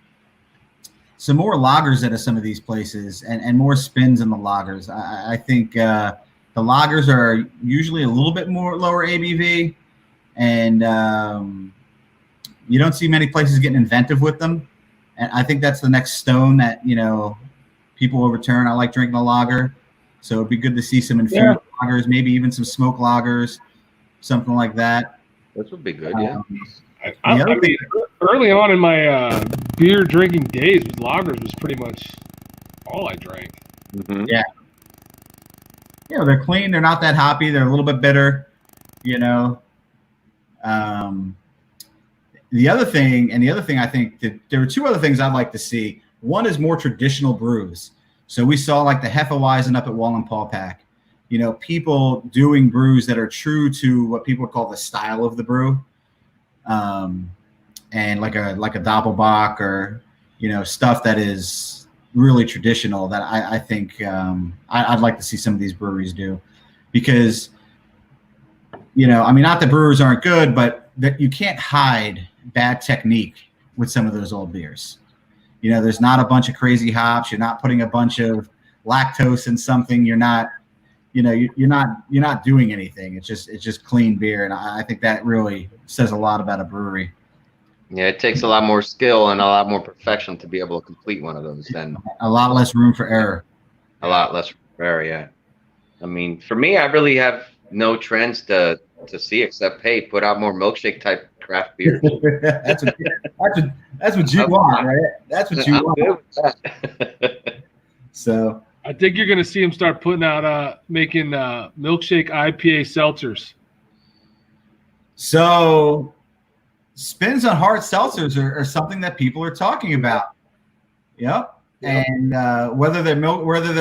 more lagers out of some of these places and more spins in the lagers. I think the lagers are usually a little bit more lower ABV, and you don't see many places getting inventive with them. And I think that's the next stone that people will return. I like drinking a lager, so it'd be good to see some infused lagers, maybe even some smoke lagers, something like that. This would be good, yeah. I mean, early on in my beer drinking days, lagers was pretty much all I drank. Mm-hmm. Yeah. They're clean. They're not that hoppy. They're a little bit bitter, The other thing I think that there are two other things I'd like to see. One is more traditional brews. So we saw like the Hefeweizen up at Wallenpaupack. People doing brews that are true to what people would call the style of the brew. And like a Doppelbock or, stuff that is really traditional that I think I'd like to see some of these breweries do, because, not that brewers aren't good, but that you can't hide bad technique with some of those old beers. There's not a bunch of crazy hops. You're not putting a bunch of lactose in something. You're not doing anything. It's just clean beer. And I think that really says a lot about a brewery. Yeah, it takes a lot more skill and a lot more perfection to be able to complete one of those than a lot less room for error. A lot less room for error, yeah. I mean, for me, I really have no trends to see except, hey, put out more milkshake type craft beers. that's what you want, right? That's what you want. So I think you're going to see them start putting out making milkshake IPA seltzers. So spins on hard seltzers are something that people are talking about. Yep. And whether they're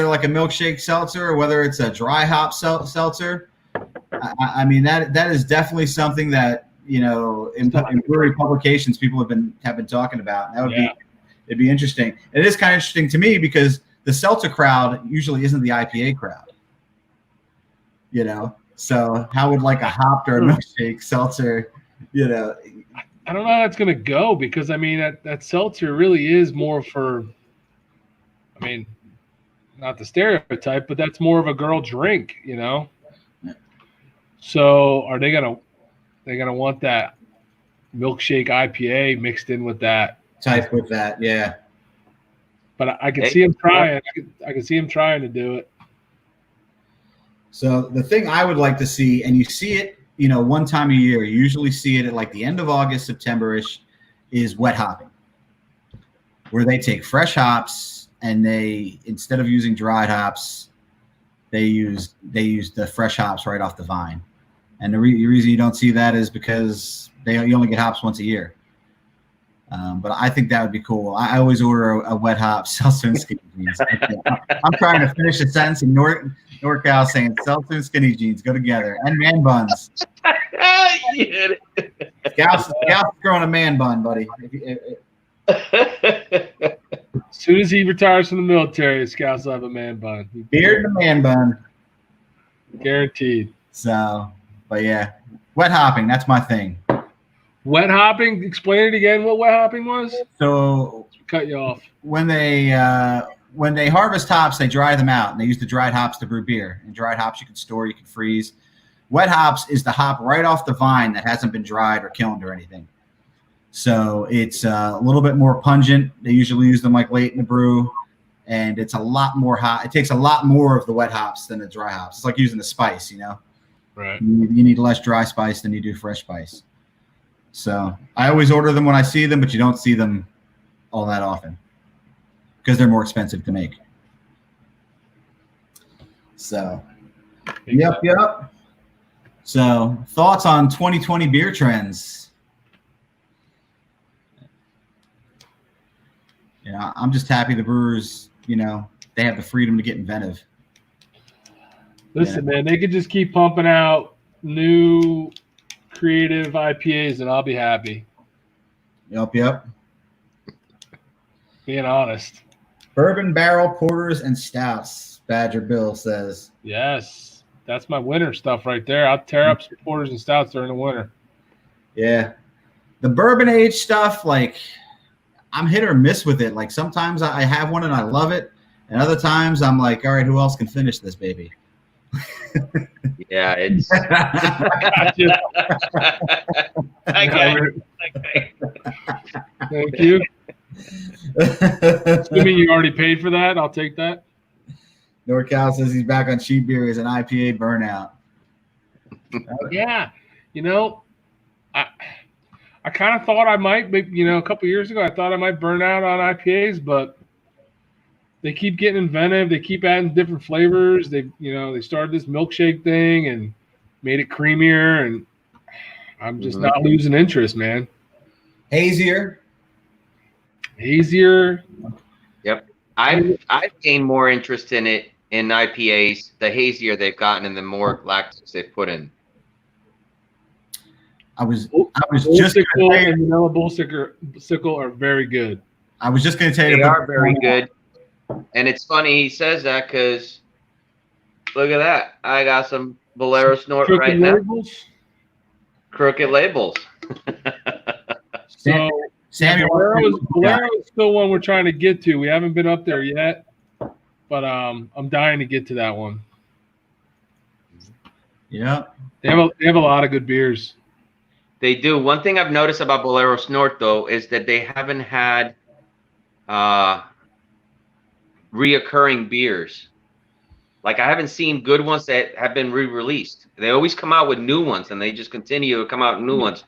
like a milkshake seltzer or whether it's a dry hop seltzer, I mean that is definitely something that in brewery publications people have been talking about. That would it'd be interesting. It is kind of interesting to me because the seltzer crowd usually isn't the IPA crowd. So how would like a hopped or a milkshake seltzer, I don't know how that's gonna go because I mean that seltzer really is more for. I mean, not the stereotype, but that's more of a girl drink, So are they gonna want that milkshake IPA mixed in with that type with that? Yeah. But I can see him trying. I can see him trying to do it. So the thing I would like to see, and you see it, one time a year, you usually see it at like the end of August, September-ish, is wet hopping, where they take fresh hops. And they, instead of using dried hops, they use the fresh hops right off the vine. And the reason you don't see that is because you only get hops once a year. But I think that would be cool. I always order a wet hop seltzer and skinny jeans. I'm trying to finish a sentence in NorCal saying seltzer and skinny jeans go together, and man buns. Scouts growing a man bun, buddy. As soon as he retires from the military, Scouts will have a man bun. Beard and a man bun. Guaranteed. So, but yeah, wet hopping, that's my thing. Wet hopping? Explain it again what wet hopping was? So, cut you off. When they harvest hops, they dry them out, and they use the dried hops to brew beer. And dried hops you can store, you can freeze. Wet hops is the hop right off the vine that hasn't been dried or kilned or anything. So it's a little bit more pungent. They usually use them like late in the brew, and it's a lot more hot. It takes a lot more of the wet hops than the dry hops. It's like using the spice, Right. You need less dry spice than you do fresh spice. So I always order them when I see them, but you don't see them all that often because they're more expensive to make. So, yep. So thoughts on 2020 beer trends? I'm just happy the brewers, they have the freedom to get inventive. Listen, man, they could just keep pumping out new creative IPAs and I'll be happy. Yep. Being honest. Bourbon barrel porters and stouts, Badger Bill says. Yes, that's my winter stuff right there. I'll tear up some porters and stouts during the winter. Yeah. The bourbon age stuff, like, I'm hit or miss with it. Like sometimes I have one and I love it, and other times I'm like, all right, who else can finish this baby? Yeah, it's. I got it. Thank you. Assuming you already paid for that, I'll take that. NorCal says he's back on cheap beer as an IPA burnout. Yeah, I kind of thought I might, a couple years ago, I thought I might burn out on IPAs, but they keep getting inventive. They keep adding different flavors. They started this milkshake thing and made it creamier, and I'm just not losing interest, man. Hazier. Yep. I've gained more interest in it in IPAs, the hazier they've gotten and the more lactose they've put in. I was just going to say, and vanilla bull sickle are very good. I was just going to tell you they are very good, and it's funny he says that because look at that, I got some Bolero Snort right now. Crooked labels. So Sammy, Bolero is still one we're trying to get to. We haven't been up there yet, but I'm dying to get to that one. Yeah, they have a lot of good beers. They do. One thing I've noticed about Bolero Snort, though, is that they haven't had reoccurring beers. Like, I haven't seen good ones that have been re-released. They always come out with new ones, and they just continue to come out with new ones.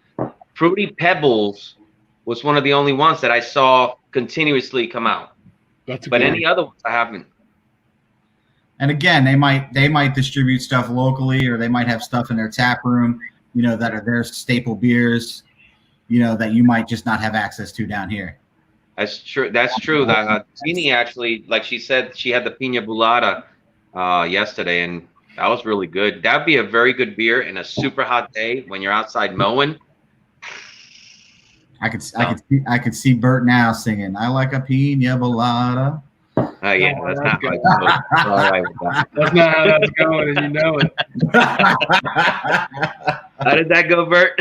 Fruity Pebbles was one of the only ones that I saw continuously come out. But any other ones I haven't. And again, they might distribute stuff locally, or they might have stuff in their tap room. that are their staple beers, that you might just not have access to down here. That's true. That's true. Jeannie actually, like she said, she had the Pina Bulata yesterday, and that was really good. That'd be a very good beer in a super hot day when you're outside mowing. I could see Bert now singing, "I like a Pina Bulata." Oh yeah, that's not how it goes. All right with that. That's not how that's going, and you know it. How did that go, Bert?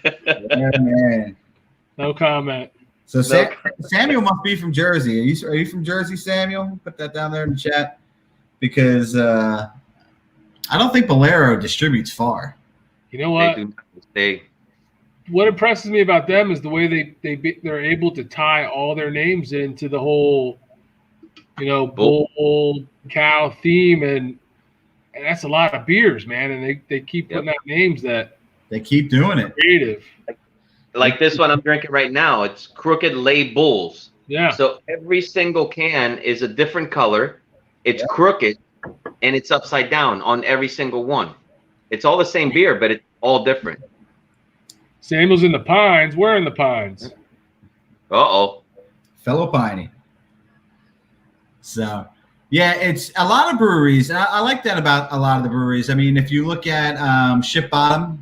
Yeah, man. No comment. So Samuel must be from Jersey. Are you from Jersey, Samuel? Put that down there in the chat, because I don't think Bolero distributes far. You know what? What impresses me about them is the way they're able to tie all their names into the whole, bull cow theme, and that's a lot of beers, man. And they keep putting out names that they keep doing it creative. Like this one I'm drinking right now, it's Crooked Lay Bulls. Yeah. So every single can is a different color. It's crooked, and it's upside down on every single one. It's all the same beer, but it's all different. Samuel's in the Pines. We're in the Pines. Uh-oh. Fellow Piney. So, yeah, it's a lot of breweries. I like that about a lot of the breweries. I mean, if you look at Ship Bottom,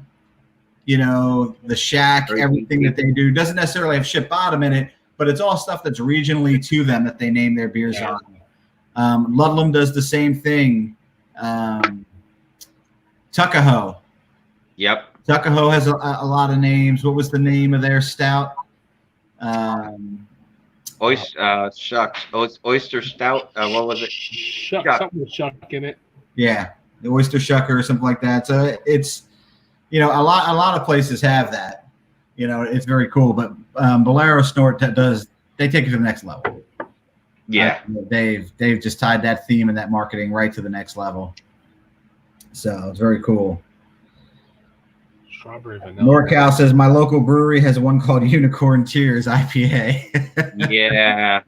the Shack, everything that they do doesn't necessarily have Ship Bottom in it, but it's all stuff that's regionally to them that they name their beers on. Ludlam does the same thing. Tuckahoe. Yep. Tuckahoe has a lot of names. What was the name of their stout? Oyster Stout. What was it? Something with shuck in it. Yeah, the Oyster Shucker or something like that. So it's, a lot of places have that. It's very cool. But Bolero Snort they take it to the next level. Yeah, they've just tied that theme and that marketing right to the next level. So it's very cool. Strawberry vanilla. NorCal says my local brewery has one called Unicorn Tears IPA. Yeah.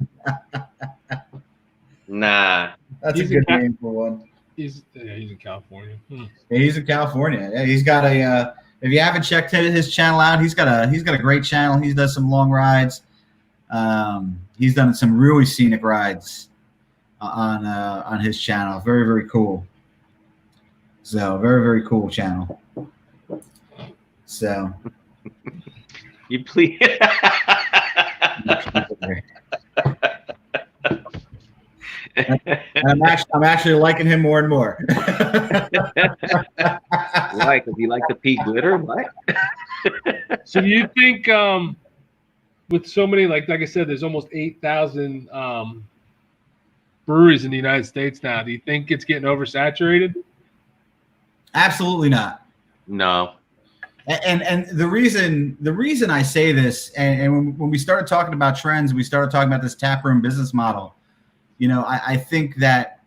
Nah. That's a good name for one. He's in California. Yeah, he's in California. Yeah, he's got a. If you haven't checked his channel out, he's got a great channel. He does some long rides. He's done some really scenic rides on his channel. Very, very cool. So very, very cool channel. So you please. I'm actually liking him more and more. Why? Because you like the pea glitter? What? So do you think with so many, like I said, there's almost 8,000 breweries in the United States now, do you think it's getting oversaturated? Absolutely not. No. And the reason I say this, and when we started talking about trends, we started talking about this taproom business model. I think that,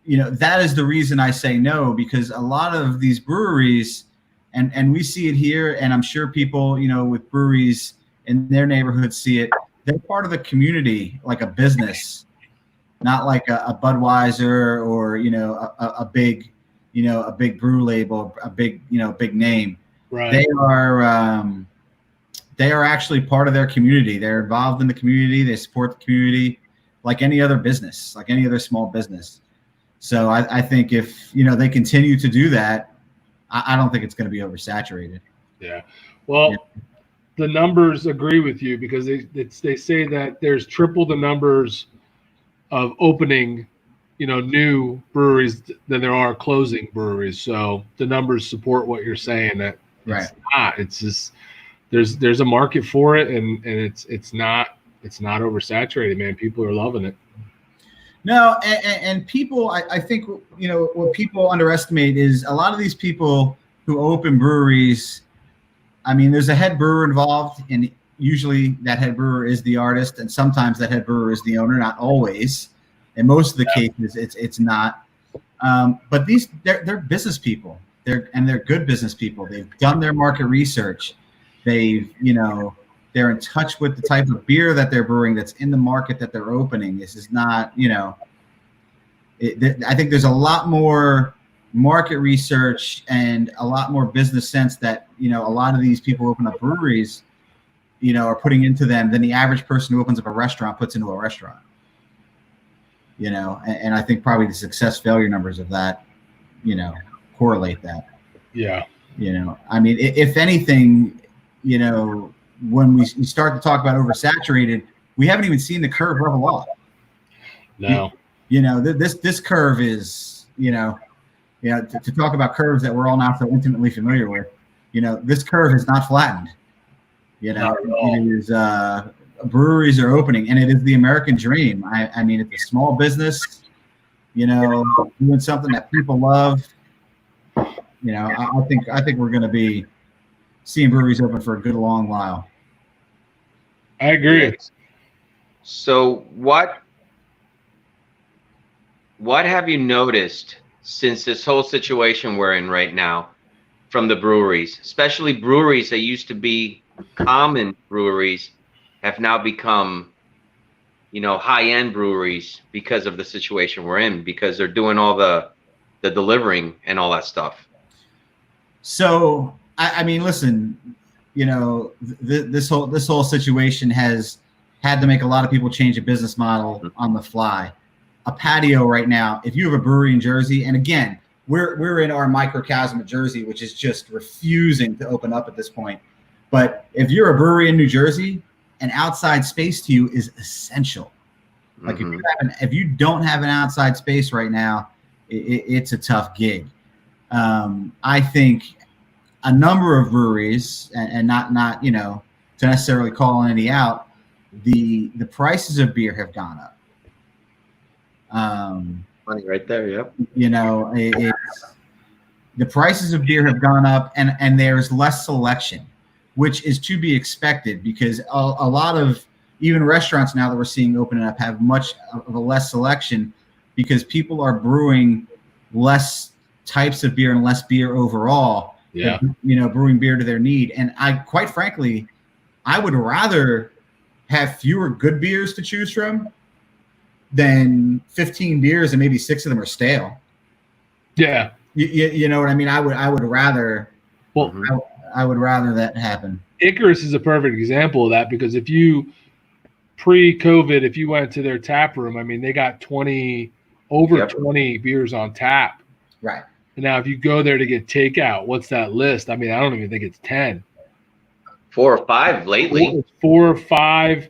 that is the reason I say no, because a lot of these breweries, and we see it here, and I'm sure people, with breweries in their neighborhoods see it. They're part of the community, like a business, not like a Budweiser or a big brew label, a big name. Right. They are actually part of their community. They're involved in the community. They support the community like any other business, like any other small business. So I think if they continue to do that, I don't think it's going to be oversaturated. Yeah. Well, the numbers agree with you, because they say that there's triple the numbers of opening new breweries than there are closing breweries. So the numbers support what you're saying, that it's just there's a market for it, and it's not oversaturated, man. People are loving it. No, and people, I think, what people underestimate is a lot of these people who open breweries. I mean, there's a head brewer involved, and usually that head brewer is the artist, and sometimes that head brewer is the owner, not always. In most of the cases, it's not. But they're business people. They're good business people. They've done their market research. They're in touch with the type of beer that they're brewing that's in the market that they're opening. This is not, I think there's a lot more market research and a lot more business sense that, a lot of these people who open up breweries, are putting into them than the average person who opens up a restaurant puts into a restaurant. And I think probably the success failure numbers of that, correlate that. Yeah. I mean, if anything, when we start to talk about oversaturated, we haven't even seen the curve level off. No. This curve is, to talk about curves that we're all now so intimately familiar with, this curve is not flattened. It is, breweries are opening, and it is the American dream. I mean, it's a small business, doing something that people love. I think we're going to be seeing breweries open for a good long while. I agree. So what have you noticed since this whole situation we're in right now from the breweries, especially breweries that used to be common breweries have now become, high-end breweries because of the situation we're in, because they're doing all the delivering and all that stuff? So, I mean, listen, this whole situation has had to make a lot of people change a business model on the fly. A patio right now, if you have a brewery in Jersey, and again, we're in our microcosm of Jersey, which is just refusing to open up at this point. But if you're a brewery in New Jersey, an outside space to you is essential. Like if you don't have an outside space right now, it's a tough gig. I think a number of breweries, and not to necessarily call any out, the prices of beer have gone up. Money right there, yep. The prices of beer have gone up, and there's less selection, which is to be expected because a lot of even restaurants now that we're seeing opening up have much of a less selection because people are brewing less types of beer and less beer overall. Yeah. Brewing beer to their need. And quite frankly, I would rather have fewer good beers to choose from than 15 beers and maybe 6 of them are stale. Yeah. You know what I mean? I would rather. Well, I would rather that happen. Icarus is a perfect example of that because if you pre-COVID, if you went to their tap room, I mean, they got 20 beers on tap. Right. And now if you go there to get takeout, what's that list? I mean, I don't even think it's 10. 4 or 5 lately. 4 or 5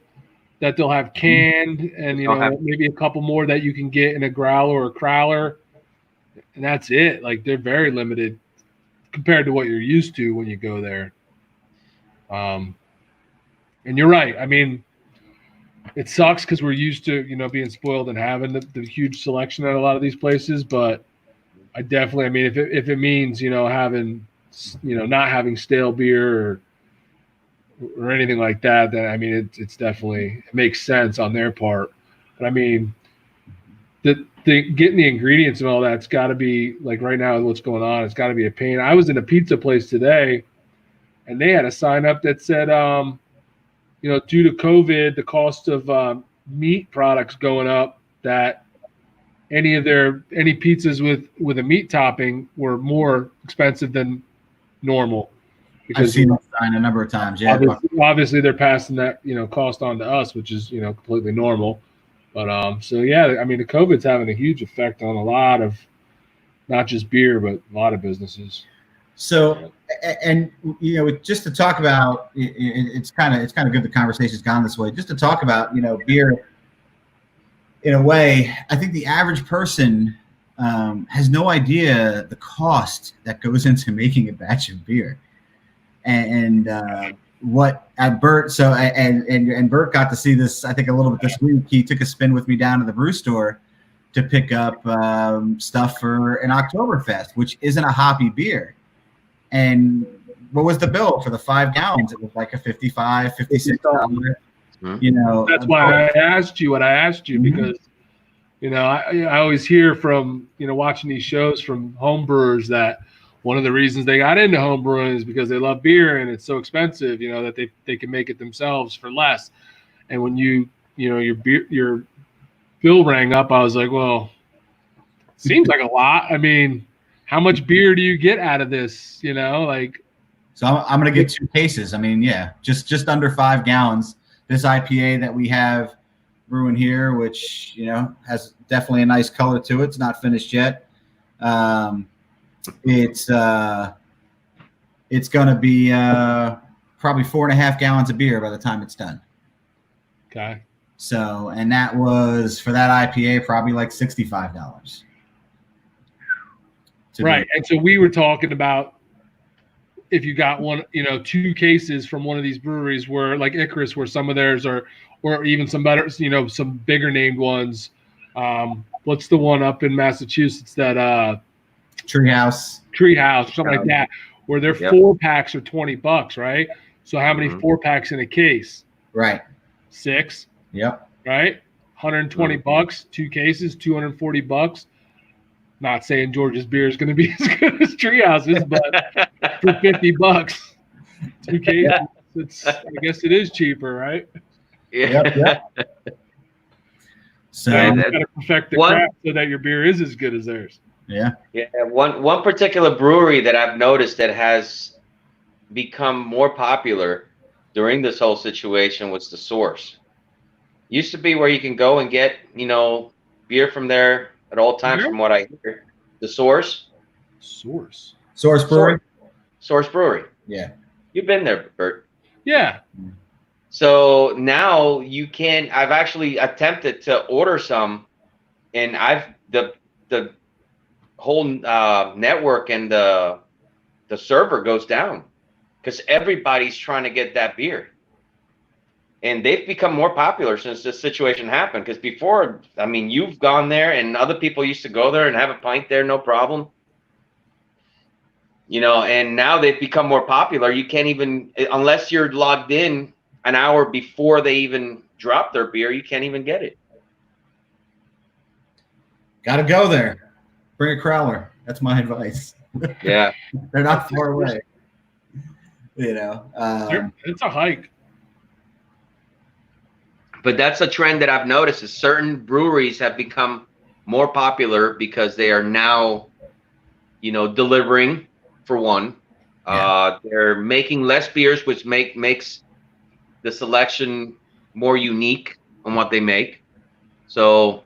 that they'll have canned and, maybe a couple more that you can get in a growler or a crowler. And that's it. Like, they're very limited compared to what you're used to when you go there. And you're right. I mean, it sucks because we're used to, being spoiled and having the huge selection at a lot of these places. But I definitely, I mean, if it means, having, not having stale beer or anything like that, then I mean, it's definitely, it makes sense on their part. But I mean, getting the ingredients and all that's got to be, like right now what's going on, it's got to be a pain. I was in a pizza place today and they had a sign up that said, due to COVID, the cost of meat products going up, that any pizzas with a meat topping were more expensive than normal. Because I've seen that sign a number of times. Yeah. Obviously they're passing that, cost on to us, which is, completely normal. But so yeah, I mean, the COVID's having a huge effect on a lot of, not just beer, but a lot of businesses. So, and just to talk about, it's kind of good the conversation's gone this way. Just to talk about, beer. In a way, I think the average person has no idea the cost that goes into making a batch of beer, and what at Bert. So and Bert got to see this, I think, a little bit this week. He took a spin with me down to the brew store to pick up stuff for an Oktoberfest, which isn't a hoppy beer. And what was the bill for the 5 gallons? It was like a $55, $56. That's why I asked you what I asked you, because I always hear from watching these shows from home brewers that one of the reasons they got into home brewing is because they love beer and it's so expensive, that they can make it themselves for less. And when your bill rang up, I was like, well, seems like a lot. I mean, how much beer do you get out of this? You know, like. So I'm going to get 2 cases. I mean, yeah, just under 5 gallons. This IPA that we have brewing here, which, you know, has definitely a nice color to it. It's not finished yet. It's going to be probably 4.5 gallons of beer by the time it's done. Okay. So, and that was for that IPA probably like $65. Right. And so we were talking about if you got 2 cases from one of these breweries where like Icarus, where some of theirs are, or even some better, some bigger named ones. What's the one up in Massachusetts that Treehouse, something like that, where their 4-packs are $20, right? So how many 4-packs in a case? Right. 6. Yep. Right. $120, 2 cases, $240. Not saying George's beer is going to be as good as Treehouse's, but for $50, 2 cases, I guess it is cheaper, right? Yeah. So you got to perfect the craft so that your beer is as good as theirs. Yeah. Yeah. One particular brewery that I've noticed that has become more popular during this whole situation was the Source. Used to be where you can go and get, beer from there at all times, from what I hear. The Source Brewery. Source Brewery. Yeah. You've been there, Bert. Yeah. So now you can. I've actually attempted to order some, and the whole network and the server goes down because everybody's trying to get that beer. And they've become more popular since this situation happened. Because before, I mean, you've gone there and other people used to go there and have a pint there, no problem. And now they've become more popular. You can't even, unless you're logged in an hour before they even drop their beer, you can't even get it. Got to go there. Bring a crowler. That's my advice. Yeah. They're not far away. It's a hike. But that's a trend that I've noticed is certain breweries have become more popular because they are now, delivering for one. Yeah. They're making less beers, which makes the selection more unique on what they make. So,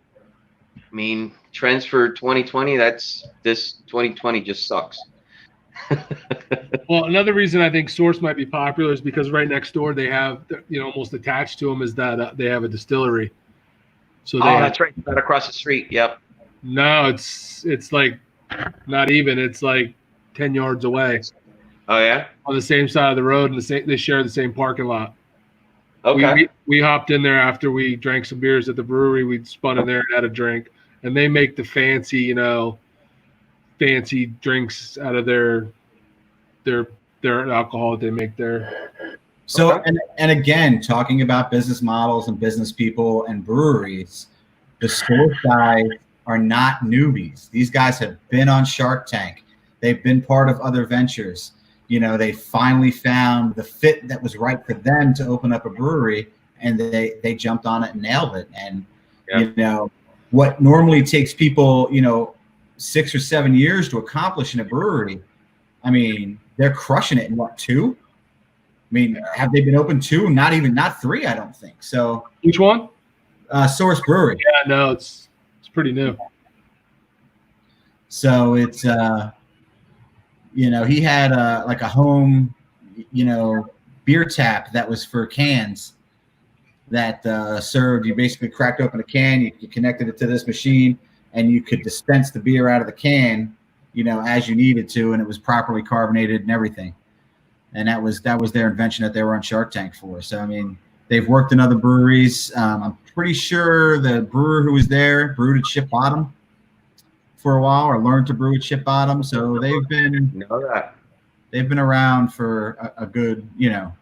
I mean, trends for 2020, this 2020 just sucks. Well, another reason I think Source might be popular is because right next door they have, almost attached to them is that they have a distillery. So that's right, right across the street. Yep. No, it's like not even. It's like 10 yards away. Oh yeah. On the same side of the road, and they share the same parking lot. Okay. We hopped in there after we drank some beers at the brewery. We spun in there and had a drink, and they make the fancy, fancy drinks out of their alcohol that they make there. So, and again, talking about business models and business people and breweries, the Source guys are not newbies. These guys have been on Shark Tank. They've been part of other ventures. They finally found the fit that was right for them to open up a brewery, and they jumped on it and nailed it. And, what normally takes people, 6 or 7 years to accomplish in a brewery, I mean, they're crushing it in 2? I mean, have they been open 2? Not 3, I don't think. So which one? Source Brewery. Yeah, no, it's pretty new. So it's he had like a home, beer tap that was for cans that served. You basically cracked open a can, you connected it to this machine, and you could dispense the beer out of the can, as you needed to, and it was properly carbonated and everything. And that was their invention that they were on Shark Tank for. So, I mean, they've worked in other breweries. I'm pretty sure the brewer who was there brewed at Ship Bottom for a while, or learned to brew at Ship Bottom. So they've been around for a good, they're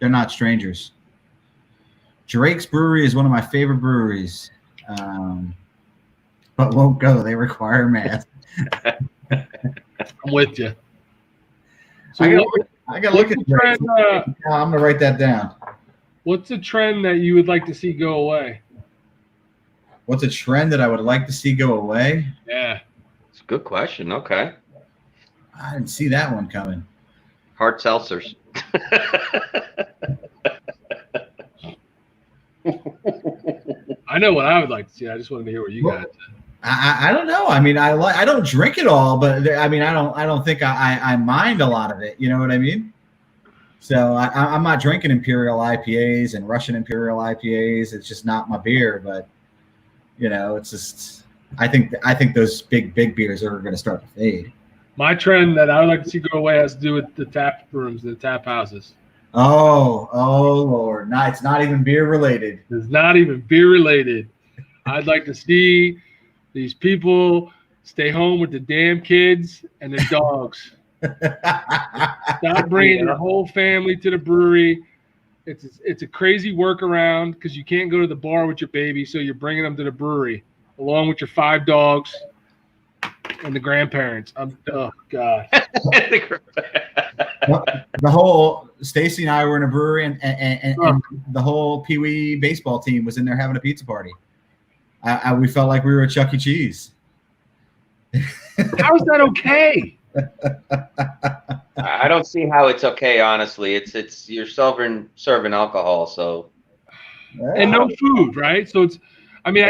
not strangers. Drake's Brewery is one of my favorite breweries, but won't go. They require masks. I'm with you. So I got to look at Drake. I'm going to write that down. What's a trend that you would like to see go away? What's a trend that I would like to see go away? Yeah. Good question. Okay. I didn't see that one coming. Hard seltzers. I know what I would like to see. I just wanted to hear what you guys. I don't know. I mean, I don't drink it all, but I mean, I don't think I mind a lot of it. You know what I mean? So I'm not drinking Imperial IPAs and Russian Imperial IPAs. It's just not my beer. But you know, it's just I think those big beers are going to start to fade. My trend that I would like to see go away has to do with the tap rooms, the tap houses. Oh Lord! No, it's not even beer related. It's not even beer related. I'd like to see these people stay home with the damn kids and their dogs. Stop bringing your whole family to the brewery. It's a crazy workaround because you can't go to the bar with your baby, so you're bringing them to the brewery along with your 5 dogs and the grandparents. Oh God. The whole Stacy and I were in a brewery, and the whole Pee Wee baseball team was in there having a pizza party. We felt like we were at Chuck E. Cheese. How is that okay? I don't see how it's okay. Honestly, it's you're serving alcohol, so and no food, right? So it's. I mean,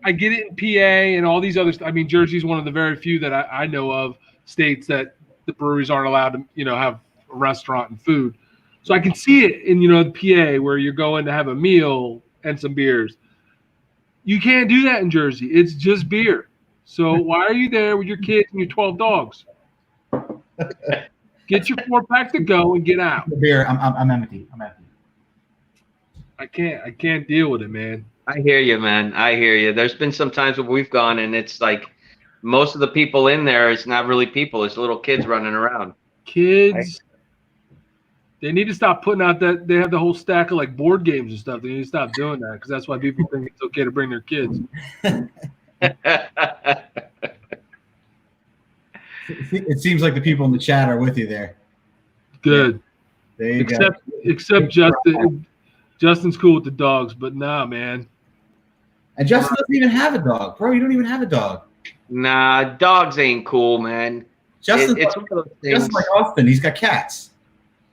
I get it in PA and all these other. I mean, Jersey's one of the very few that I know of states that the breweries aren't allowed to, have a restaurant and food. So I can see it in, the PA where you're going to have a meal and some beers. You can't do that in Jersey. It's just beer. So why are you there with your kids and your 12 dogs? Get your 4-pack to go and get out. The beer, I'm empty. I can't deal with it, man. I hear you, man. I hear you. There's been some times where we've gone and it's like most of the people in there, it's not really people. It's little kids running around. Kids. They need to stop putting out that they have the whole stack of like board games and stuff. They need to stop doing that because that's why people think it's okay to bring their kids. It seems like the people in the chat are with you there. Good. There you except Justin. Justin's cool with the dogs, but nah, man. And Justin doesn't even have a dog, bro. You don't even have a dog. Nah, dogs ain't cool, man. Justin's it's one of those things. Just like Austin, he's got cats.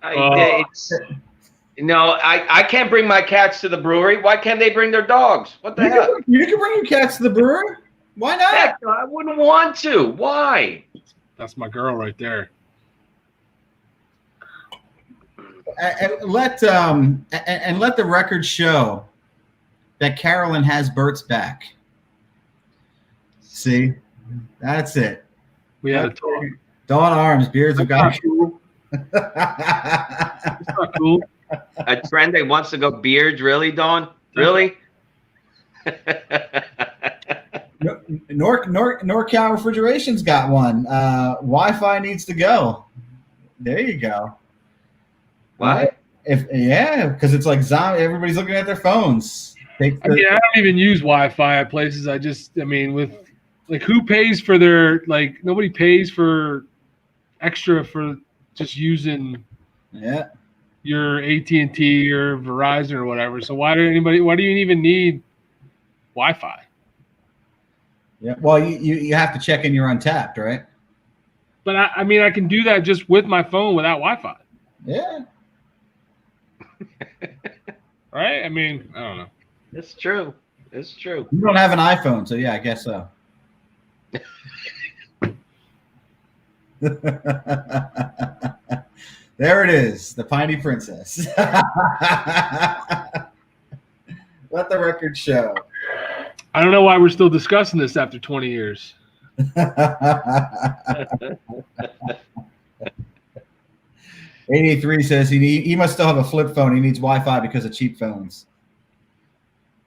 I can't bring my cats to the brewery. Why can't they bring their dogs? What the hell? You can bring your cats to the brewery. Why not? Heck, I wouldn't want to. Why? That's my girl right there. And let the record show that Carolyn has Bert's back. See, that's it. We had a talk. Dawn Arms, beards have got cool. It's not cool. A trend that wants to go beards, really, Dawn? Really? NorCal Refrigeration's got one. Wi-Fi needs to go. There you go. What? Because it's like zombie. Everybody's looking at their phones. I don't even use Wi-Fi at places. With like who pays for their nobody pays for extra for just using your AT&T or Verizon or whatever. So why do you even need Wi-Fi? Yeah. Well, you have to check in your Untapped, right? But I can do that just with my phone without Wi-Fi. Yeah. Right? I don't know. It's true. It's true. You don't have an iPhone, so yeah, I guess so. There it is, the Piney Princess. Let the record show. I don't know why we're still discussing this after 20 years. 83 says he must still have a flip phone. He needs Wi-Fi because of cheap phones.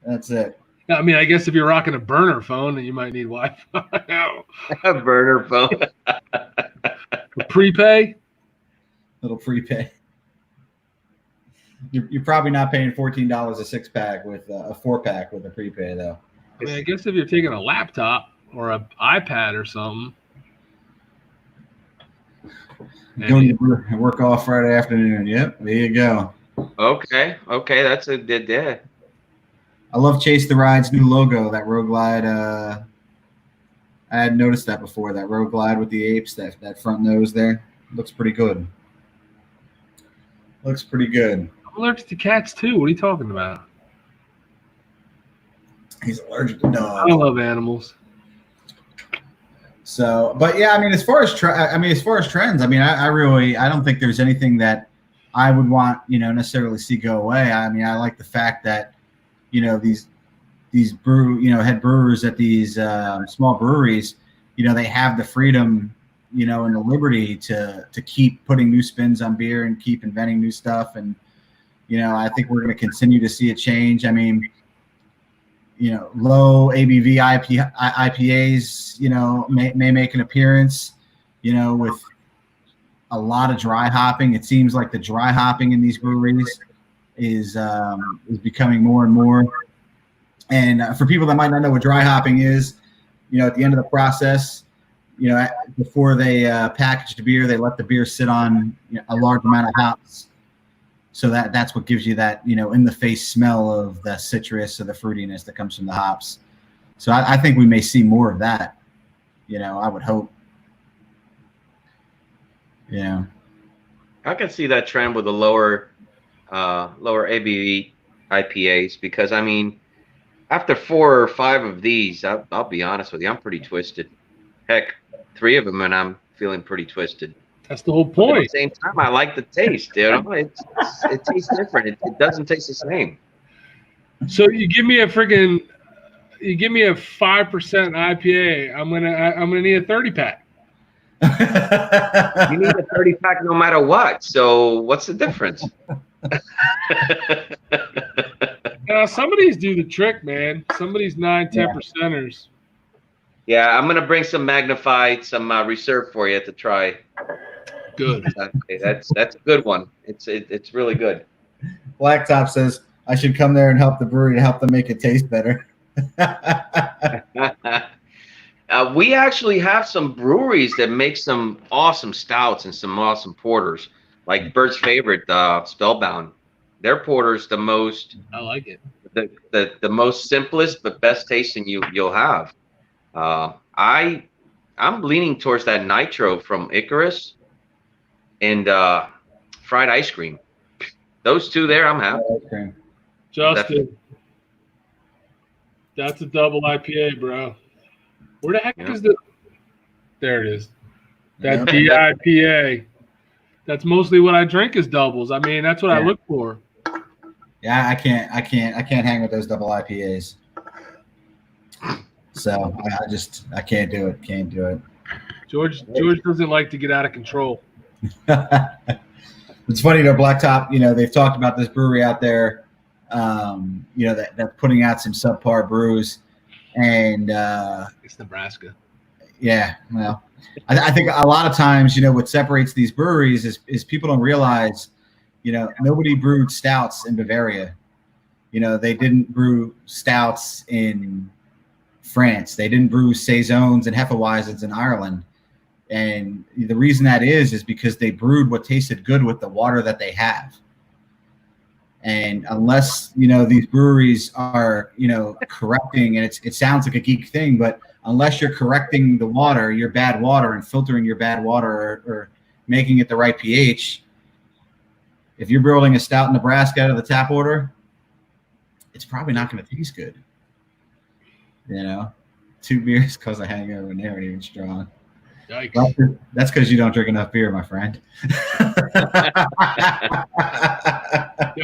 That's it. I guess if you're rocking a burner phone, then you might need Wi-Fi. A burner phone. A prepay? Little prepay. You're probably not paying $14 a 6-pack with a 4-pack with a prepay, though. I guess if you're taking a laptop or an iPad or something. Going to work off Friday afternoon. Yep, there you go. Okay, that's a good day. I love Chase the Ride's new logo, that Road Glide. I had noticed that before. That Road Glide with the apes, that front nose there, looks pretty good. Looks pretty good. I'm allergic to cats too. What are you talking about? He's allergic to dogs. I love animals. So, but yeah, I mean, as far as trends, I mean, I don't think there's anything that I would want, necessarily see go away. I mean, I like the fact that, these head brewers at these small breweries, they have the freedom, and the liberty to keep putting new spins on beer and keep inventing new stuff. And, I think we're going to continue to see a change. I mean, low ABV IPAs, may make an appearance, with a lot of dry hopping. It seems like the dry hopping in these breweries is becoming more and more. And for people that might not know what dry hopping is, at the end of the process, before they package the beer, they let the beer sit on a large amount of hops. So that's what gives you that, in the face smell of the citrus or the fruitiness that comes from the hops. So I think we may see more of that. I would hope. Yeah. I can see that trend with the lower ABV IPAs, because I mean, after 4 or 5 of these, I'll be honest with you, I'm pretty twisted. Heck, 3 of them and I'm feeling pretty twisted. That's the whole point. At the same time, I like the taste, dude. It tastes different. It doesn't taste the same. So you give me a 5% IPA, I'm gonna need a 30-pack. You need a 30-pack no matter what. So what's the difference? Some of these do the trick, man. Some of these 9-10%ers. Yeah, I'm gonna bring some magnified, some reserve for you to try. Good. Okay, that's a good one. It's really good. Blacktop says I should come there and help the brewery to help them make it taste better. We actually have some breweries that make some awesome stouts and some awesome porters, like Bert's favorite, Spellbound. Their porter's the most. I like it. The most simplest but best tasting you'll have. I'm leaning towards that nitro from Icarus and fried ice cream. Those 2 there, I'm happy. Justin, that's a double IPA, bro. Where the heck is the? There it is. That DIPA. That's mostly what I drink is doubles. I mean, that's what I look for. Yeah, I can't hang with those double IPAs. So I can't do it. Can't do it. George doesn't like to get out of control. It's funny though, Blacktop. They've talked about this brewery out there. That's putting out some subpar brews, and it's Nebraska. Yeah, well, I think a lot of times, what separates these breweries is people don't realize, nobody brewed stouts in Bavaria. They didn't brew stouts in France. They didn't brew saisons and hefeweizens in Ireland. And the reason that is because they brewed what tasted good with the water that they have. And unless, these breweries are, correcting, and it sounds like a geek thing, but unless you're correcting the water, your bad water, and filtering your bad water or making it the right pH, if you're brewing a stout in Nebraska out of the tap order, it's probably not going to taste good. 2 beers cause a hangover and they aren't even strong. Yikes. That's because you don't drink enough beer, my friend.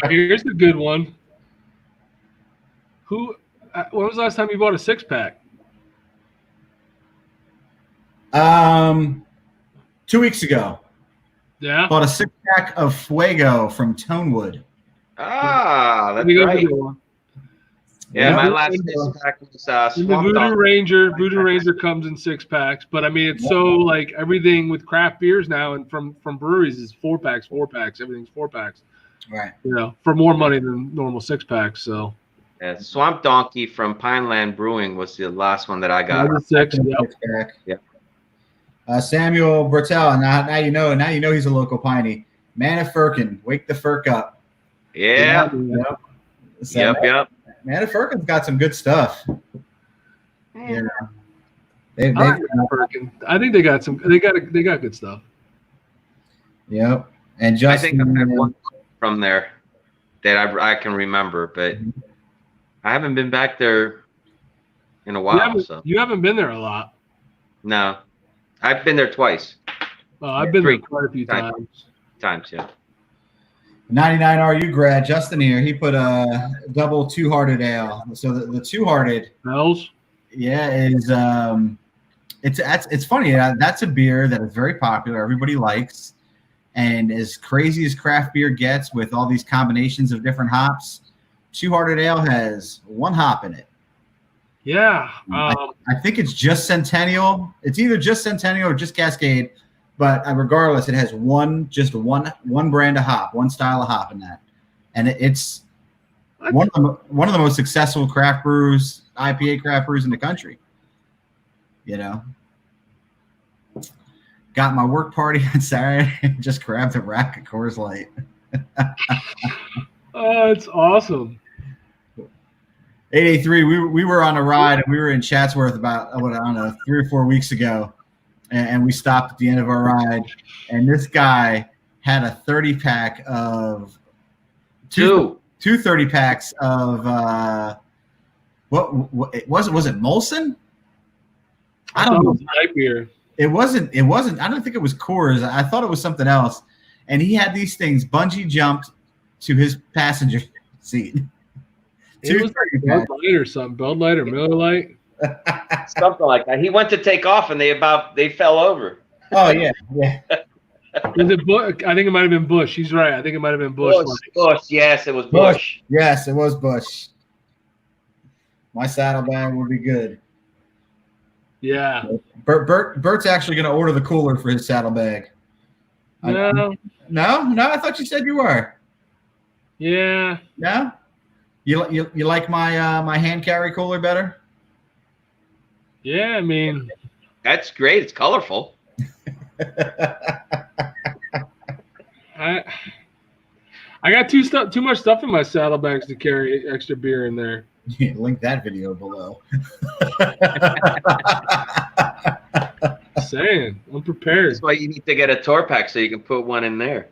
Here's a good one. When was the last time you bought a 6-pack? 2 weeks ago. Yeah. Bought a 6-pack of Fuego from Tonewood. Ah, that's right. Yeah, my last 6-pack was the Voodoo Ranger. Voodoo Ranger comes in 6-packs, but I mean, it's so like everything with craft beers now and from breweries is 4-packs. Everything's 4-packs. Right. For more money than normal 6-packs. So. Yeah, Swamp Donkey from Pineland Brewing was the last one that I got. 6-pack. Yeah. Samuel Bertel. Now you know he's a local piney. Man of Firkin, wake the Firk up. Yeah. Yep. Man of Firkin's got some good stuff. Yeah. They I think they got some. They got good stuff. Yep. And just I think I've had one from there that I can remember, but I haven't been back there in a while. You haven't been there a lot. No, I've been there twice. I've been there quite a few times. Yeah. 99 RU grad Justin here. He put a double two-hearted ale. So the two-hearted Bells. Yeah, is it's funny. That's a beer that is very popular. Everybody likes, and as crazy as craft beer gets with all these combinations of different hops, two-hearted ale has one hop in it. Yeah, I think it's just Centennial. It's either just Centennial or just Cascade, but regardless, it has one brand of hop, one style of hop in that, and it's one of the most successful craft brews, IPA craft brews in the country. You know, got my work party on Saturday and just grabbed a rack of Coors Light. Oh, it's awesome. 883, we were on a ride, and we were in Chatsworth about, I don't know, 3 or 4 weeks ago, and we stopped at the end of our ride, and this guy had a 30-pack of two 30-packs of what it was it Molson? I don't know. Light beer. It wasn't. I don't think it was Coors. I thought it was something else. And he had these things bungee jumped to his passenger seat. It was Bud Light or something. Bud Light or Miller Light. Something like that. He went to take off and they fell over. Oh yeah. Was it Bush? I think it might have been Bush. He's right. I think it might have been Bush. Bush. Yes, it was Bush. Yes, it was Bush. My saddlebag would be good. Yeah. Bert's actually going to order the cooler for his saddlebag. No. I thought you said you were. Yeah. No. You like my hand carry cooler better? Yeah, I mean, that's great. It's colorful. I got too much stuff in my saddlebags to carry extra beer in there. Yeah, link that video below. Saying, I'm prepared. That's why you need to get a tour pack so you can put one in there.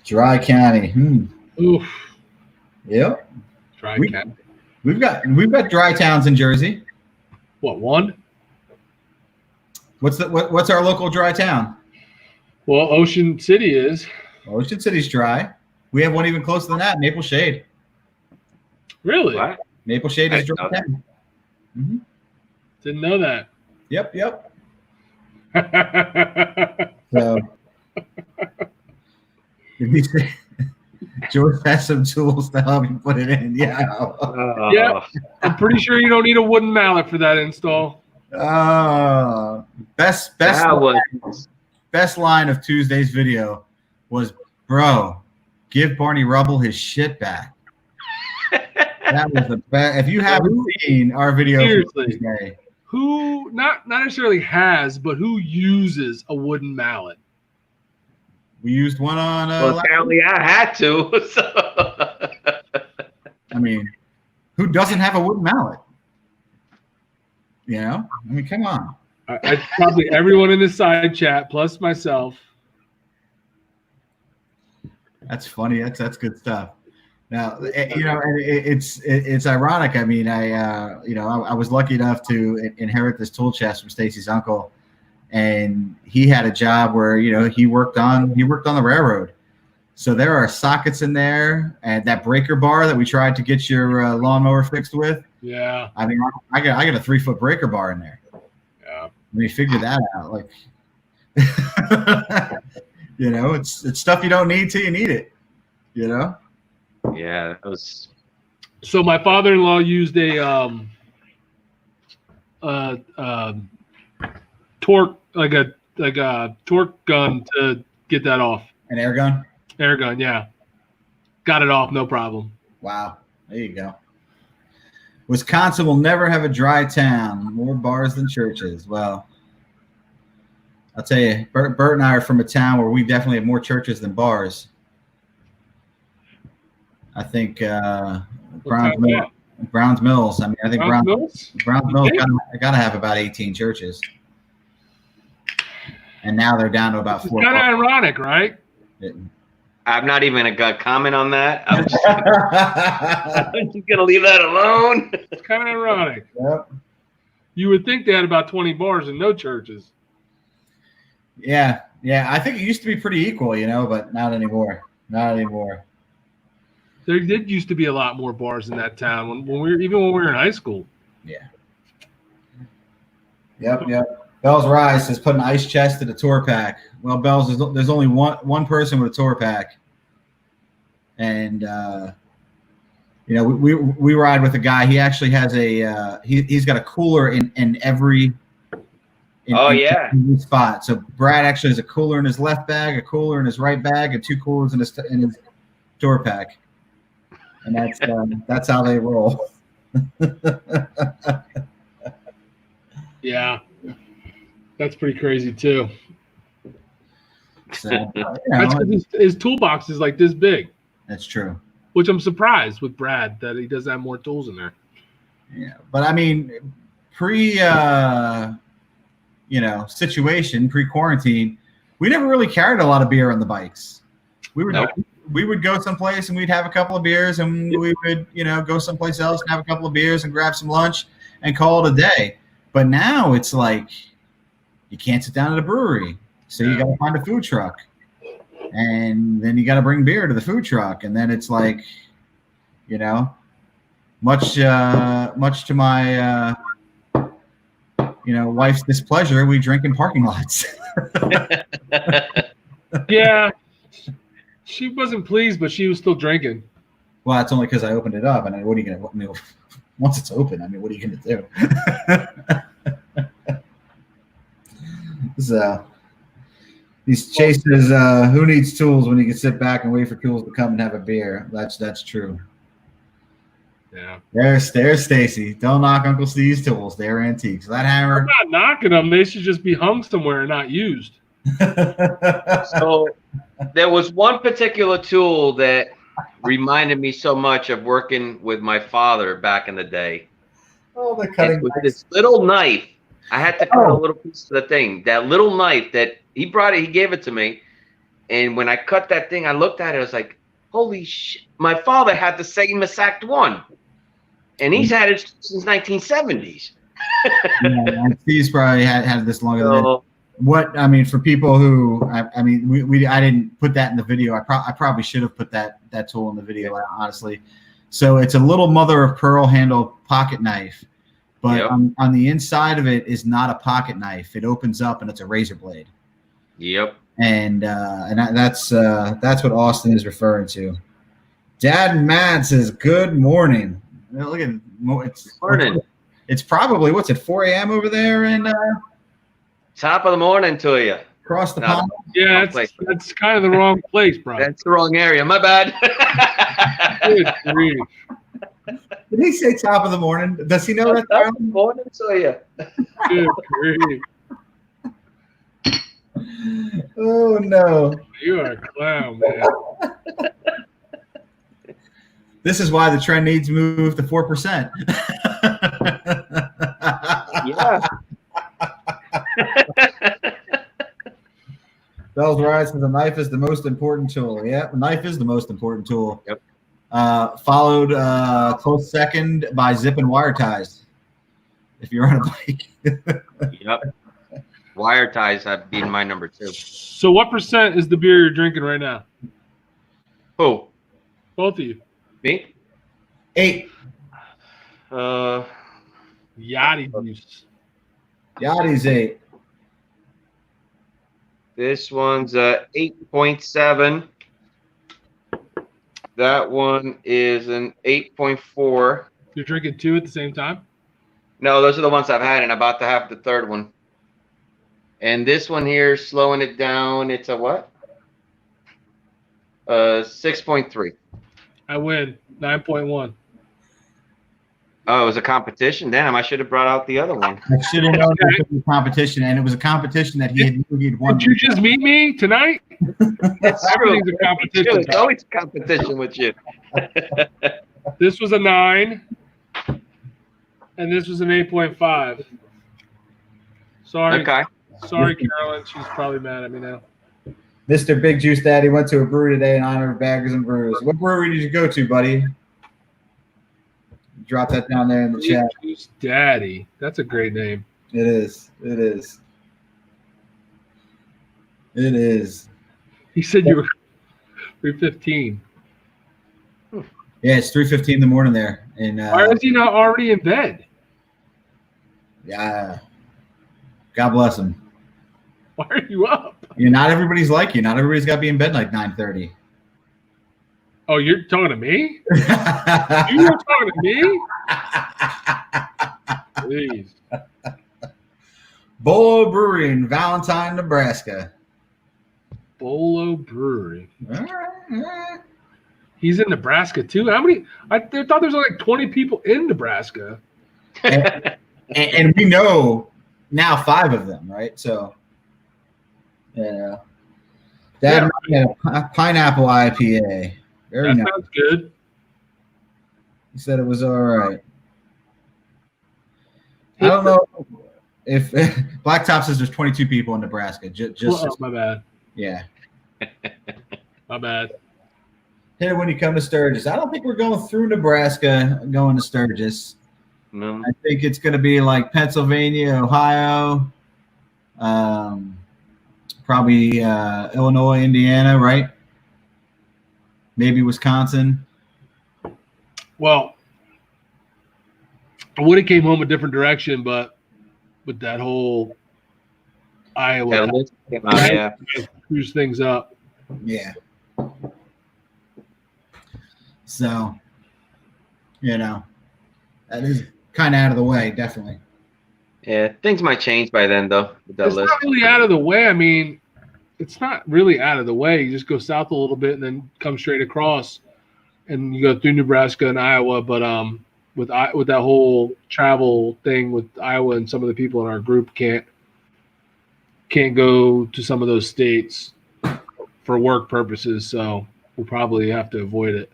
Dry County. Oof. Yep. Dry County. We've got dry towns in Jersey. What, one? What's our local dry town? Well, Ocean City is. Ocean City's dry. We have one even closer than that, Maple Shade. Really? What? Maple Shade is dry town. Mm-hmm. Didn't know that. Yep. So, George has some tools to help you put it in. Yeah. Yeah. I'm pretty sure you don't need a wooden mallet for that install. Best line of Tuesday's video was, "Bro, give Barney Rubble his shit back." That was the best. If you haven't seen our video, seriously, who not necessarily has, but who uses a wooden mallet? We used one on. Well, apparently, I had to. So. I mean, who doesn't have a wooden mallet? You know, I mean, come on. I probably everyone in the side chat plus myself. That's funny. That's good stuff. Now, you know, it's ironic. I mean, I was lucky enough to inherit this tool chest from Stacy's uncle, and he had a job where, you know, he worked on the railroad. So there are sockets in there, and that breaker bar that we tried to get your lawnmower fixed with. Yeah. I mean, I got a 3-foot breaker bar in there. Yeah. We figured that out. Like, you know, it's stuff you don't need till you need it. You know. Yeah, that was. So my father-in-law used a torque, like a torque gun to get that off. An air gun. Air gun, yeah. Got it off, no problem. Wow, there you go. Wisconsin will never have a dry town. More bars than churches. Well, I'll tell you, Bert and I are from a town where we definitely have more churches than bars. I think Browns Browns Mills. I mean, I think Browns Mills Okay. gotta have about 18 churches, and now they're down to about 4. Kind of ironic, right? I'm not even gonna comment on that. I'm just gonna leave that alone. It's kind of ironic. Yep. You would think they had about 20 bars and no churches. Yeah. I think it used to be pretty equal, but not anymore. Not anymore. There did used to be a lot more bars in that town when we were in high school. Yeah. Yep. Bell's Rise says put an ice chest in a tour pack. Well, Bell's, there's only one person with a tour pack, and we ride with a guy. He actually has he's got a cooler in every spot. So Brad actually has a cooler in his left bag, a cooler in his right bag, and 2 coolers in his tour pack, and that's how they roll. Yeah. That's pretty crazy too. So, that's because his toolbox is like this big. That's true. Which I'm surprised with Brad that he does have more tools in there. Yeah, but I mean, pre-quarantine, we never really carried a lot of beer on the bikes. We would go someplace and we'd have a couple of beers, and we would go someplace else and have a couple of beers and grab some lunch and call it a day. But now it's like, you can't sit down at a brewery, so you got to find a food truck, and then you got to bring beer to the food truck, and then it's like, much to my wife's displeasure, we drink in parking lots. Yeah, she wasn't pleased, but she was still drinking. Well, that's only because I opened it up, and what are you gonna? Once it's open, what are you gonna do? So, Chase says, who needs tools when you can sit back and wait for tools to come and have a beer? That's true. Yeah. There's Stacy. Don't knock Uncle Steve's tools. They're antiques. That hammer. I'm not knocking them. They should just be hung somewhere and not used. So there was one particular tool that reminded me so much of working with my father back in the day. Oh, the cutting with this little knife. I had to cut a little piece of the thing. That little knife that he brought he gave it to me. And when I cut that thing, I looked at it. I was like, holy shit. My father had the same exact one. And he's had it since 1970s. Yeah, Steve's probably had this longer than for people who, I didn't put that in the video. I probably should have put that tool in the video, honestly. So it's a little mother of pearl handle pocket knife. But on the inside of it is not a pocket knife. It opens up and it's a razor blade. Yep. And that's what Austin is referring to. Dad and Matt says, "Good morning." Look at morning. It's probably 4 a.m. over there in top of the morning to you. Across the pond. Yeah, that's kind of the wrong place, bro. That's the wrong area. My bad. Good grief. Did he say top of the morning? Does he know that? Top of the morning to you. Good grief. Oh no! You are a clown, man. This is why the trend needs to move to 4%. Yeah. Bell's Rise says the knife is the most important tool. Yeah, the knife is the most important tool. Yep. Followed close second by zip and wire ties. If you're on a bike. Yep. Wire ties have been my number 2. So what percent is the beer you're drinking right now? Who? Both of you. Me? 8. Yachty juice. Yachty's 8. This one's 8.7. That one is an 8.4. You're drinking 2 at the same time? No, those are the ones I've had, and I'm about to have the third one. And this one here, slowing it down, it's a what? 6.3. I win. 9.1. Oh, it was a competition. Damn, I should have brought out the other one. I should have known it was a competition, and it was a competition that he'd won. Did you just meet me tonight? Everything's a competition. It's always a competition with you. This was a 9. And this was an 8.5. Sorry. Okay. Sorry, Carolyn. She's probably mad at me now. Mr. Big Juice Daddy went to a brewery today in honor of Baggers and Brews. What brewery did you go to, buddy? Drop that down there in the chat. Big Juice Daddy. That's a great name. It is. It is. It is. He said you were 3:15. Yeah, it's 3:15 in the morning there. And why is he not already in bed? Yeah. God bless him. Why are you up? Not everybody's like you. Not everybody's got to be in bed like 9:30. Oh, you're talking to me? You were talking to me? Please. Bolo Brewery in Valentine, Nebraska. Bolo Brewery. All right. He's in Nebraska too. How many? I thought there was like 20 people in Nebraska. And we know now 5 of them, right? So, yeah. That pineapple IPA. Very nice. Sounds good. He said it was all right. I don't know if Blacktop says there's 22 people in Nebraska. Just my bad. Yeah. My bad. Here, when you come to Sturgis, I don't think we're going through Nebraska going to Sturgis. No. I think it's going to be like Pennsylvania, Ohio, probably Illinois, Indiana, right? Maybe Wisconsin. Well, I would have came home a different direction, but with that whole Iowa screws things up. Yeah. So, that is kind of out of the way, definitely. Yeah, things might change by then, though. With that it's list. not really out of the way. I mean, it's not really out of the way. You just go south a little bit and then come straight across, and you go through Nebraska and Iowa. But with that whole travel thing with Iowa, and some of the people in our group can't go to some of those states for work purposes, so we'll probably have to avoid it.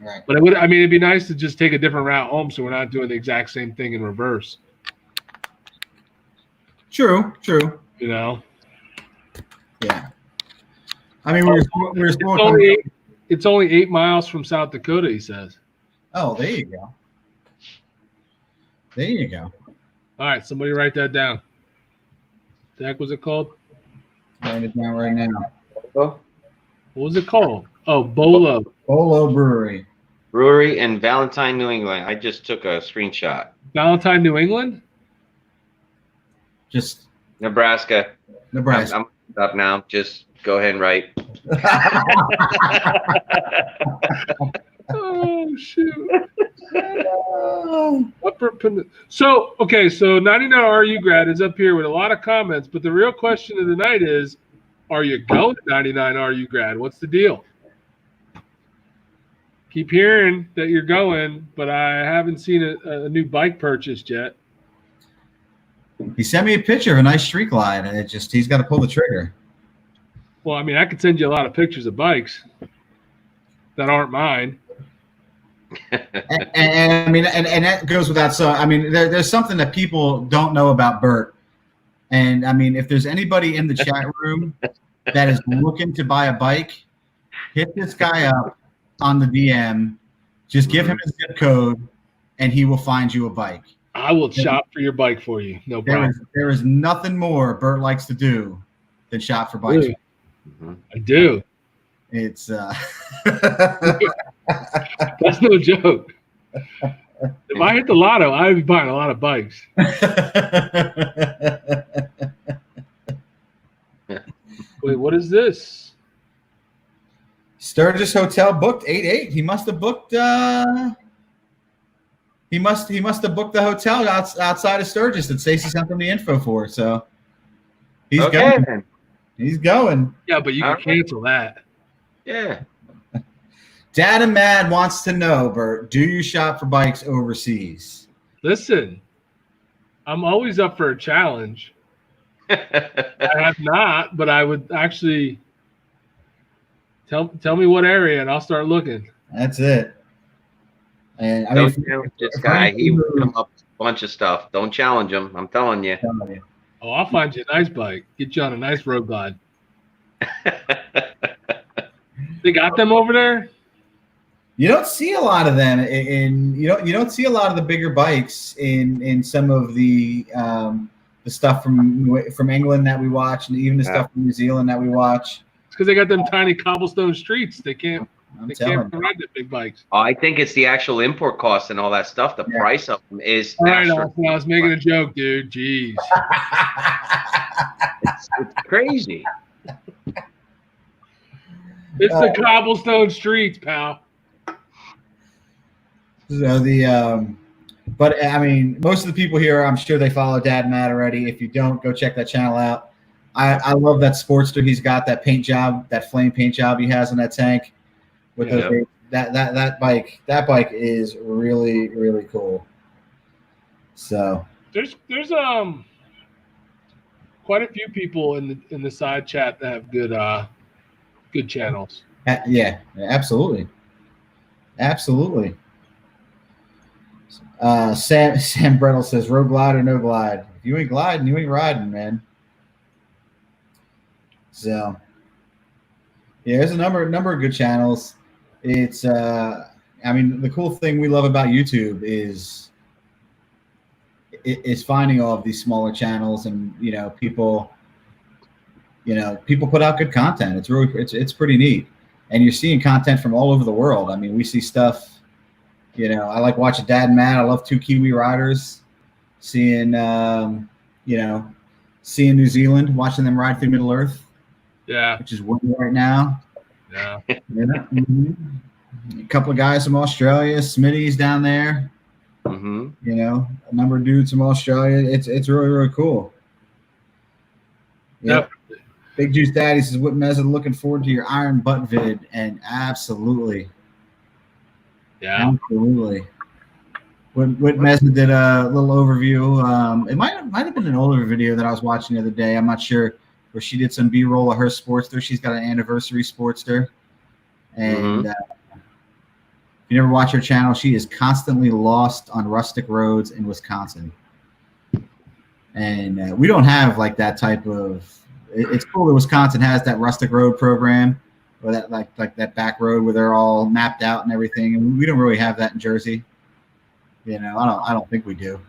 Right. But it'd be nice to just take a different route home, so we're not doing the exact same thing in reverse. True. Yeah. I mean, it's only 8 miles from South Dakota, he says. Oh, there you go. There you go. All right, somebody write that down. What the heck was it called? Write it down right now. Oh. What was it called? Oh, Bolo Brewery. Brewery in Valentine, New England. I just took a screenshot. Valentine, New England? Just Nebraska. I'm up now. Just go ahead and write. Oh, shoot. So 99 RU grad is up here with a lot of comments, but the real question of the night is, are you going to 99 RU grad? What's the deal? Keep hearing that you're going, but I haven't seen a new bike purchased yet. He sent me a picture of a nice street glide, and he's got to pull the trigger. Well, I mean, I could send you a lot of pictures of bikes that aren't mine. and that goes without. So, I mean, there's something that people don't know about Bert. And I mean, if there's anybody in the chat room that is looking to buy a bike, hit this guy up on the DM. Just give him his zip code, and he will find you a bike. I will shop for your bike for you. No problem. There is nothing more Bert likes to do than shop for bikes. I do. It's that's no joke. If I hit the lotto, I'd be buying a lot of bikes. Wait, what is this? Sturgis Hotel booked 8/8. He must have booked. He must have booked the hotel outside of Sturgis that Stacey sent him the info for. So he's going. He's going. Yeah, but you can cancel that. Yeah. Dad and Mad wants to know, Bert, do you shop for bikes overseas? Listen, I'm always up for a challenge. I have not, but I would actually tell me what area, and I'll start looking. That's it. And I mean, this guy, he would come up bunch of stuff. Don't challenge them. I'm telling you. Oh, I'll find you a nice bike. Get you on a nice road glide. They got them over there? You don't see a lot of them, you don't see a lot of the bigger bikes in some of the stuff from England that we watch, and even the stuff from New Zealand that we watch. It's because they got them tiny cobblestone streets. They can't ride the big bikes. Oh, I think it's the actual import costs and all that stuff. The price of them is. All right, I was making a joke, dude. Jeez. It's crazy. It's the cobblestone streets, pal. So but I mean, most of the people here, I'm sure they follow Dad and Matt already. If you don't, go check that channel out. I love that Sportster. He's got that paint job, that flame paint job he has on that tank. With those, that bike is really, really cool. So there's quite a few people in the side chat that have good channels. Yeah, absolutely. Sam Brettel says, road glide or no glide. If you ain't gliding, you ain't riding, man. So yeah, there's a number of good channels. It's I mean, the cool thing we love about YouTube is finding all of these smaller channels, and people put out good content. It's really it's pretty neat, and you're seeing content from all over the world. I mean, we see stuff. I like watching Dad and Matt. I love two Kiwi riders. Seeing seeing New Zealand, watching them ride through Middle Earth. Yeah, which is windy right now. Yeah. Mm-hmm. A couple of guys from Australia, Smitty's down there. Mm-hmm. A number of dudes from Australia. It's really, really cool. Yep. Big Juice Daddy says, "What method? Looking forward to your Iron Butt vid." And absolutely. Yeah. Absolutely. What method did a little overview. It might have been an older video that I was watching the other day. I'm not sure. Where she did some B-roll of her Sportster. She's got an anniversary Sportster. And if you never watch her channel, she is constantly lost on rustic roads in Wisconsin. And we don't have like that type of – it's cool that Wisconsin has that rustic road program, or that like that back road where they're all mapped out and everything. And we don't really have that in Jersey. I don't think we do.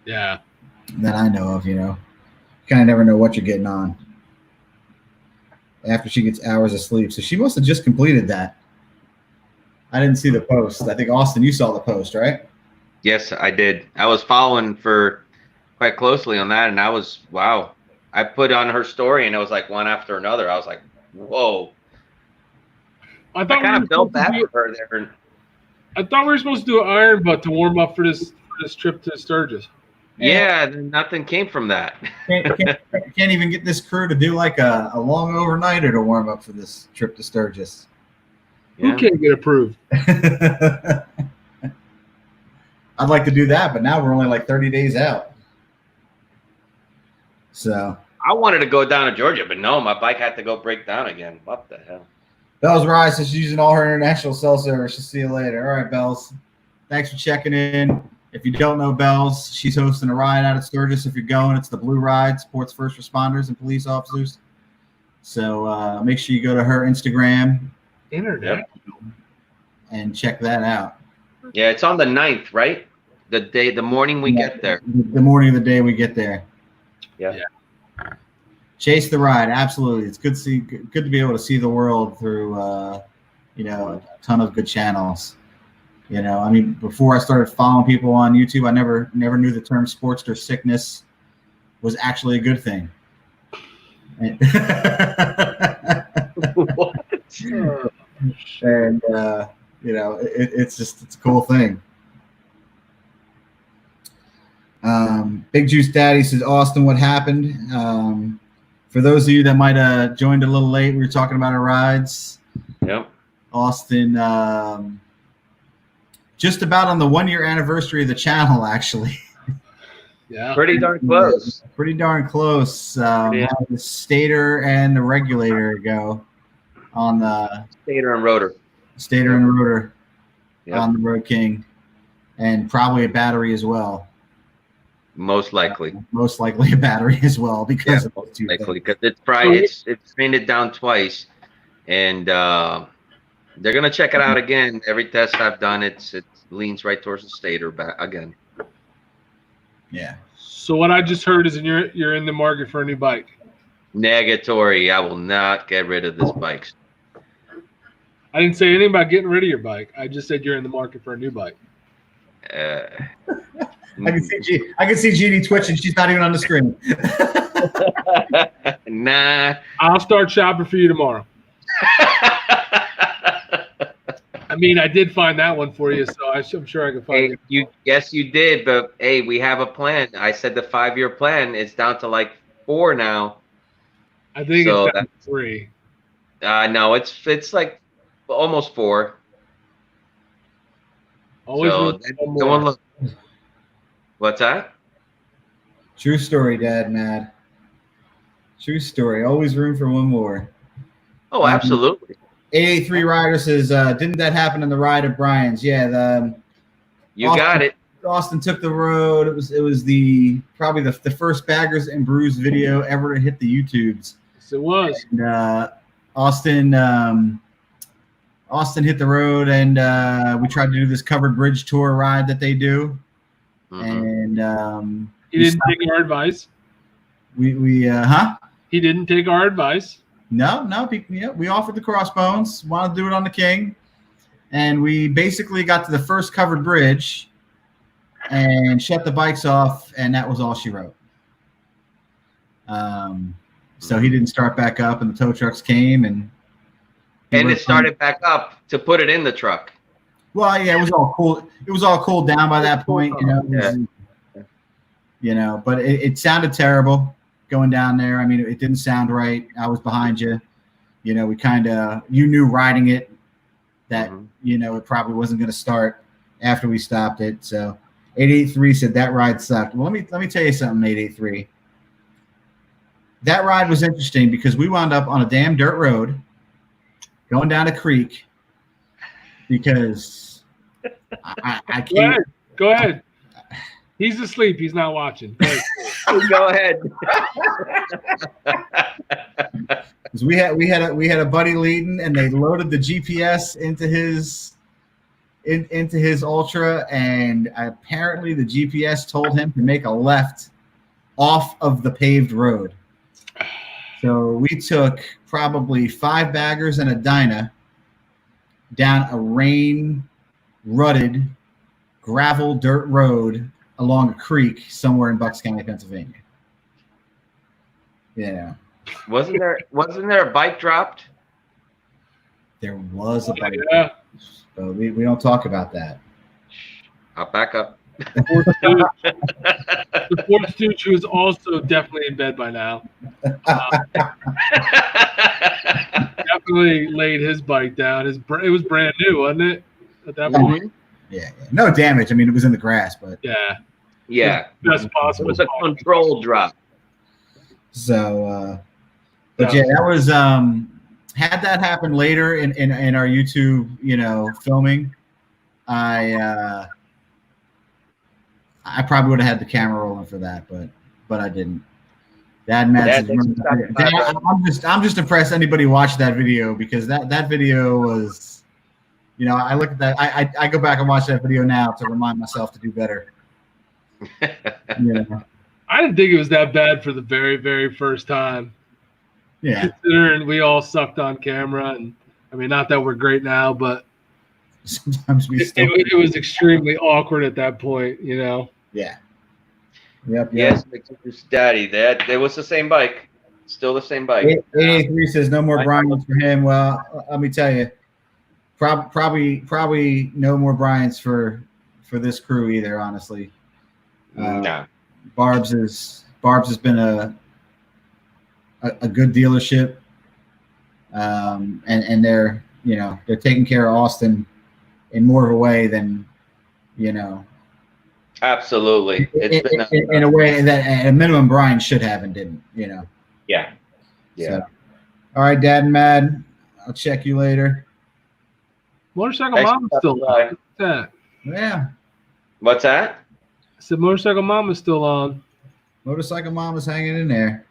Yeah. That I know of, kind of never know what you're getting on after she gets hours of sleep. So she must have just completed that. I didn't see the post. I think, Austin, you saw the post, right? Yes, I did. I was following for quite closely on that, and I was, wow. I put on her story, and it was like one after another. I was like, whoa. I kind of felt bad for her there. I thought we were supposed to do an Iron Butt to warm up for this trip to Sturgis. Yeah, nothing came from that. Can't even get this crew to do like a long overnighter to warm up for this trip to Sturgis. Yeah. Who can't get approved? I'd like to do that, but now we're only like 30 days out. So I wanted to go down to Georgia, but no, my bike had to go break down again. What the hell? Bells Rise says she's using all her international cell service. She'll see you later. All right, Bells. Thanks for checking in. If you don't know Bells, she's hosting a ride out at Sturgis. If you're going, it's the Blue Ride, supports first responders and police officers. So make sure you go to her Instagram and check that out. Yeah, it's on the 9th, right? The morning we get there. The morning of the day we get there. Yeah. Chase the ride, absolutely. It's good to be able to see the world through a ton of good channels. I mean, before I started following people on YouTube, I never knew the term Sportster sickness was actually a good thing. What? And it's a cool thing. Big Juice Daddy says, Austin, what happened? For those of you that might have joined a little late, we were talking about our rides. Yep. Austin, just about on the 1-year anniversary of the channel, actually. Yeah. Pretty darn close. Pretty darn close. The stator and the regulator go on the stator and rotor. Stator and rotor on the Road King, and probably a battery as well. Most likely. Most likely a battery as well because of those two things. Because it's probably it's painted down twice, and they're gonna check it out again. Every test I've done, it leans right towards the stator back again. Yeah. So what I just heard is you're in the market for a new bike. Negatory. I will not get rid of this bike. I didn't say anything about getting rid of your bike. I just said you're in the market for a new bike. I can see Jeannie twitching. She's not even on the screen. Nah. I'll start shopping for you tomorrow. I mean, I did find that one for you, so I'm sure I can find it. Yes, you did, but hey, we have a plan. I said the 5-year plan. It's down to like 4 now. I think so it's down to 3. No, it's like almost 4. Always so one look. What's that? True story, Dad, Mad. True story. Always room for one more. Oh, absolutely. 883 Rider says, didn't that happen in the ride at Brian's? Yeah, got it. Austin took the road. It was probably the first Baggers and Brews video ever to hit the YouTubes. Yes, it was. And, Austin hit the road, and we tried to do this covered bridge tour ride that they do. Mm-hmm. And he didn't take our advice. He didn't take our advice. No. We offered the Crossbones. Wanted to do it on the King, and we basically got to the first covered bridge and shut the bikes off, and that was all she wrote. So he didn't start back up, and the tow trucks came, and it started back up to put it in the truck. Well, yeah, it was all cool. It was all cooled down by that point, But it sounded terrible going down there. I mean, it didn't sound right. I was behind you. We you knew riding it that it probably wasn't going to start after we stopped it. So 883 said that ride sucked. Well, let me tell you something, 883. That ride was interesting because we wound up on a damn dirt road going down a creek because I can't. Go ahead. He's asleep. He's not watching. Go ahead. We had a buddy leading, and they loaded the GPS into his Ultra, and apparently the GPS told him to make a left off of the paved road. So we took probably 5 baggers and a Dyna down a rain-rutted gravel dirt road along a creek somewhere in Bucks County, Pennsylvania. Yeah. Wasn't there a bike dropped? There was a bike. Yeah. So we don't talk about that. I'll back up. The fourth stooge was also definitely in bed by now. Definitely laid his bike down. It was brand new, wasn't it? At that point. Yeah. No damage. I mean, it was in the grass, but yeah. Best possible. It was a controlled drop. So, but yeah, that was had that happened later in our YouTube, filming, I probably would have had the camera rolling for that, but I didn't. Dad, Matt, I'm just impressed anybody watched that video because that video was, I look at that. I go back and watch that video now to remind myself to do better. I didn't think it was that bad for the very, very first time. Yeah. Considering we all sucked on camera, and I mean, not that we're great now, but sometimes it was extremely awkward at that point, Yeah. Yep. Yes, Daddy. That was the same bike. Still the same bike. 883 says no more Bryans for him. Well, let me tell you, probably no more Bryans for this crew either. Honestly, no. Barb's has been a good dealership, and they're taking care of Austin in more of a way than Absolutely. It's been in a way that at a minimum Brian should have and didn't, Yeah. So, all right, Dad and Mad, I'll check you later. Motorcycle Mom's still alive. What's that? Yeah. What's that? So Motorcycle Mama's still on. Motorcycle Mama's hanging in there.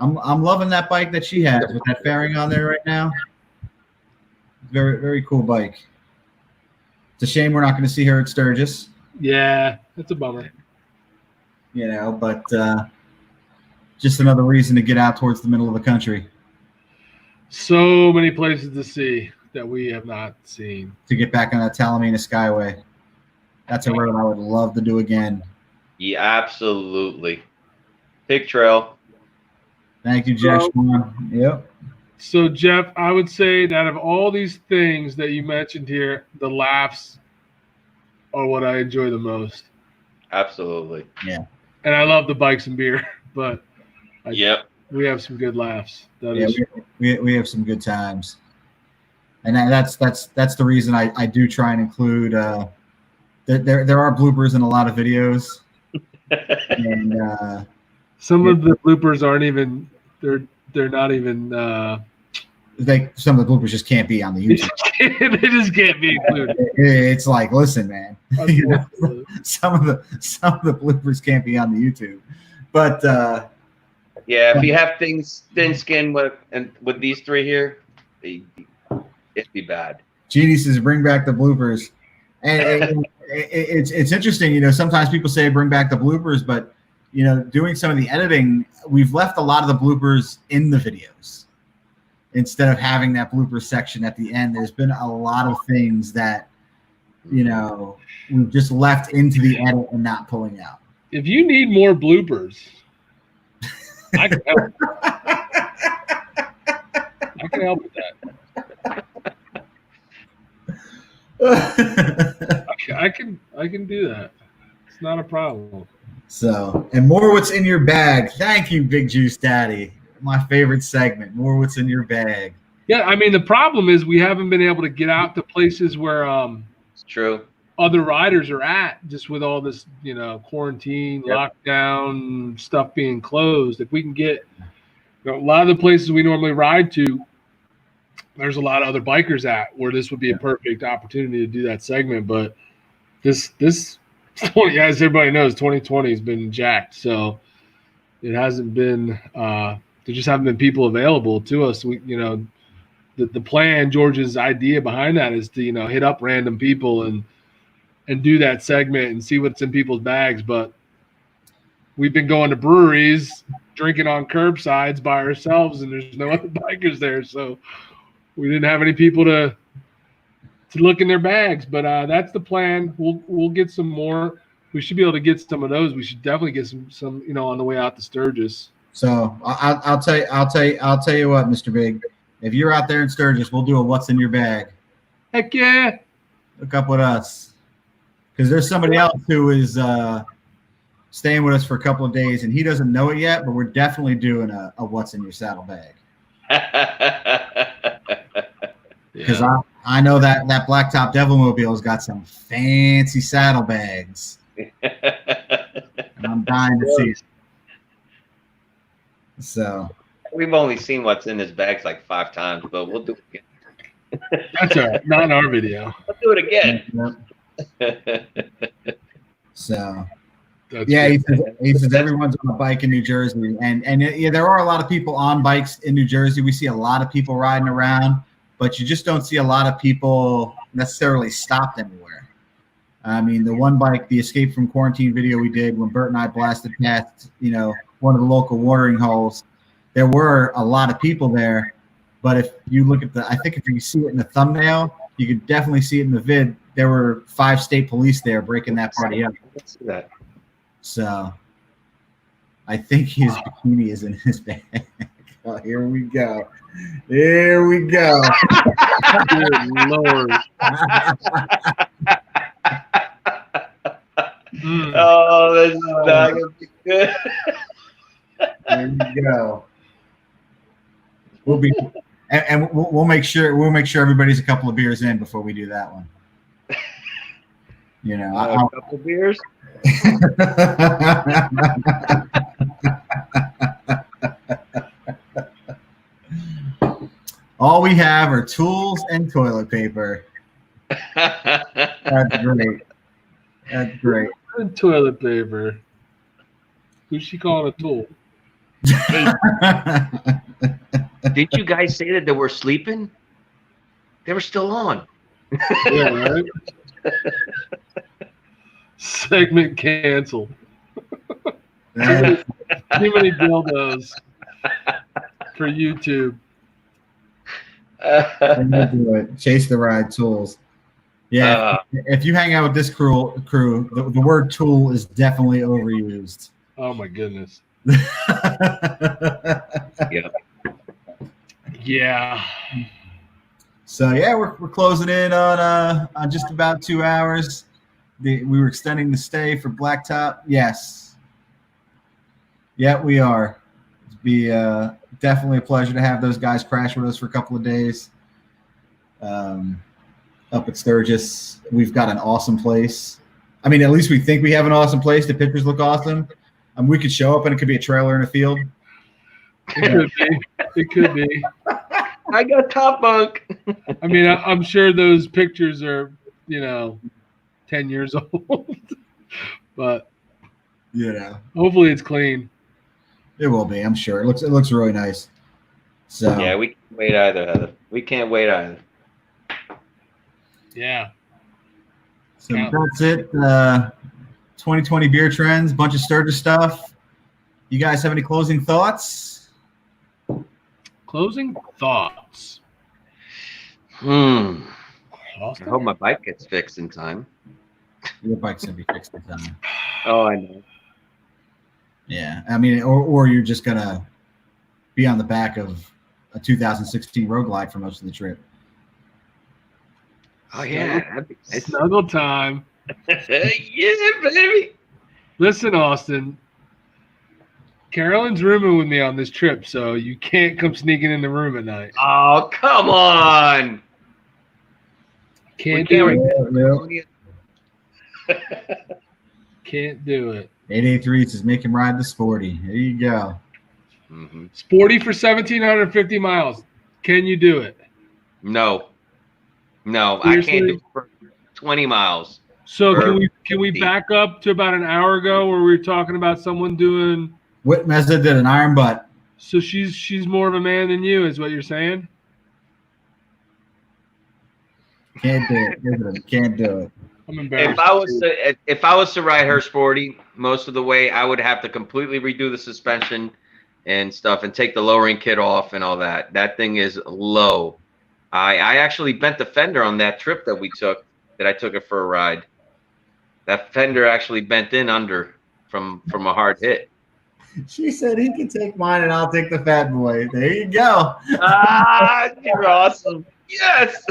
I'm loving that bike that she has with that fairing on there right now. Very, very cool bike. It's a shame we're not going to see her at Sturgis. Yeah, that's a bummer. You know, but just another reason to get out towards the middle of the country. So many places to see that we have not seen. To get back on that Talamina Skyway. That's a road I would love to do again. Yeah, absolutely. Pig Trail. Thank you, Jeff. Yep. So, Jeff, I would say that of all these things that you mentioned here, the laughs are what I enjoy the most. Absolutely. Yeah. And I love the bikes and beer, but yep, we have some good laughs. We have some good times, and that's the reason I do try and include. There are bloopers in a lot of videos, and some of the bloopers aren't even. They're not even. Some of the bloopers just can't be on the YouTube. They just can't be included. It's like, listen, man. You know, some of the bloopers can't be on the YouTube, but yeah, if you have things thin skin with these three here, it'd be bad. Jeannie says, "Bring back the bloopers," and it's interesting. You know, sometimes people say bring back the bloopers, but you know, doing some of the editing, we've left a lot of the bloopers in the videos instead of having that blooper section at the end. There's been a lot of things that, you know, we've just left into the edit and not pulling out. If you need more bloopers, I can help. I can help with that. I can do that. It's not a problem. So, and more what's in your bag. Thank you, Big Juice Daddy. My favorite segment. More what's in your bag. Yeah, I mean the problem is we haven't been able to get out to places where it's true. Other riders are at, just with all this, you know, quarantine, lockdown stuff being closed. If we can get, you know, a lot of the places we normally ride to, there's a lot of other bikers at where this would be a perfect opportunity to do that segment. But this 20, as everybody knows, 2020 has been jacked. So it hasn't been, there just haven't been people available to us. We, you know, the plan, George's idea behind that is to, you know, hit up random people and do that segment and see what's in people's bags. But we've been going to breweries, drinking on curbsides by ourselves, and there's no other bikers there. So we didn't have any people to look in their bags. But that's the plan. We'll get some more. We should be able to get some of those. We should definitely get some, you know, on the way out to Sturgis. So I'll tell you what, Mr. Big. If you're out there in Sturgis, we'll do a what's in your bag. Heck yeah. Look up with us. Because there's somebody else who is staying with us for a couple of days, and he doesn't know it yet, but we're definitely doing a what's in your saddle bag. Because I know that Blacktop Devilmobile's got some fancy saddlebags. And I'm dying to see it. So we've only seen what's in his bags like 5 times, but we'll do it again. That's all right. Not in our video. We'll do it again. So That's yeah, good. he says everyone's on a bike in New Jersey, and yeah, there are a lot of people on bikes in New Jersey. We see a lot of people riding around, but you just don't see a lot of people necessarily stopped anywhere. I mean, the one bike, the Escape from Quarantine video we did when Bert and I blasted past, you know, one of the local watering holes, there were a lot of people there. But if you look at I think if you see it in the thumbnail, you could definitely see it in the vid. There were 5 state police there breaking that party up. So I think his bikini is in his bag. Oh, here we go. Here we go. Good Lord. Oh, this is not gonna be good. There you go. We'll be, and we'll make sure everybody's a couple of beers in before we do that one. You know, A couple beers. All we have are tools and toilet paper. That's great. That's great. And toilet paper. Who's she calling a tool? Did you guys say that they were sleeping? They were still on. Yeah, right? Segment canceled. Too many dildos for YouTube. Chase the ride tools. Yeah, if you hang out with this crew, the word tool is definitely overused. Oh my goodness. Yeah. Yeah. So yeah, we're closing in on just about 2 hours. We were extending the stay for Blacktop. Yes. Yeah, we are. It'd be definitely a pleasure to have those guys crash with us for a couple of days. Up at Sturgis, we've got an awesome place. I mean, at least we think we have an awesome place. The pictures look awesome. We could show up and it could be a trailer in a field. It could be. It could be. I got top bunk. I mean, I'm sure those pictures are, 10 years old. But hopefully it's clean. It will be, I'm sure. It looks really nice. So yeah, we can't wait either, Heather. We can't wait either. Yeah. So that's it. 2020 beer trends, bunch of Sturgis stuff. You guys have any closing thoughts? Closing thoughts. I hope my bike gets fixed in time. Your bike's gonna be fixed in time. Oh, I know. Yeah, I mean, or you're just gonna be on the back of a 2016 Road Glide for most of the trip. Oh yeah, Snuggle time. Yeah, baby. Listen, Austin. Carolyn's rooming with me on this trip, so you can't come sneaking in the room at night. Oh, come on. Can't do it. Can't do it. 883 says make him ride the Sporty. There you go. Mm-hmm. Sporty for 1,750 miles. Can you do it? No, Seriously? I can't do it for 20 miles. So can we back up to about an hour ago where we were talking about someone doing? Whit Meza did an iron butt. So she's more of a man than you, is what you're saying? Can't do it. Can't do it. I'm embarrassed. If I was to ride her Sporty most of the way, I would have to completely redo the suspension and stuff and take the lowering kit off and all that. That thing is low. I actually bent the fender on that trip that I took it for a ride. That fender actually bent in under from a hard hit. She said he can take mine and I'll take the fat boy. There you go. You're awesome. Yes.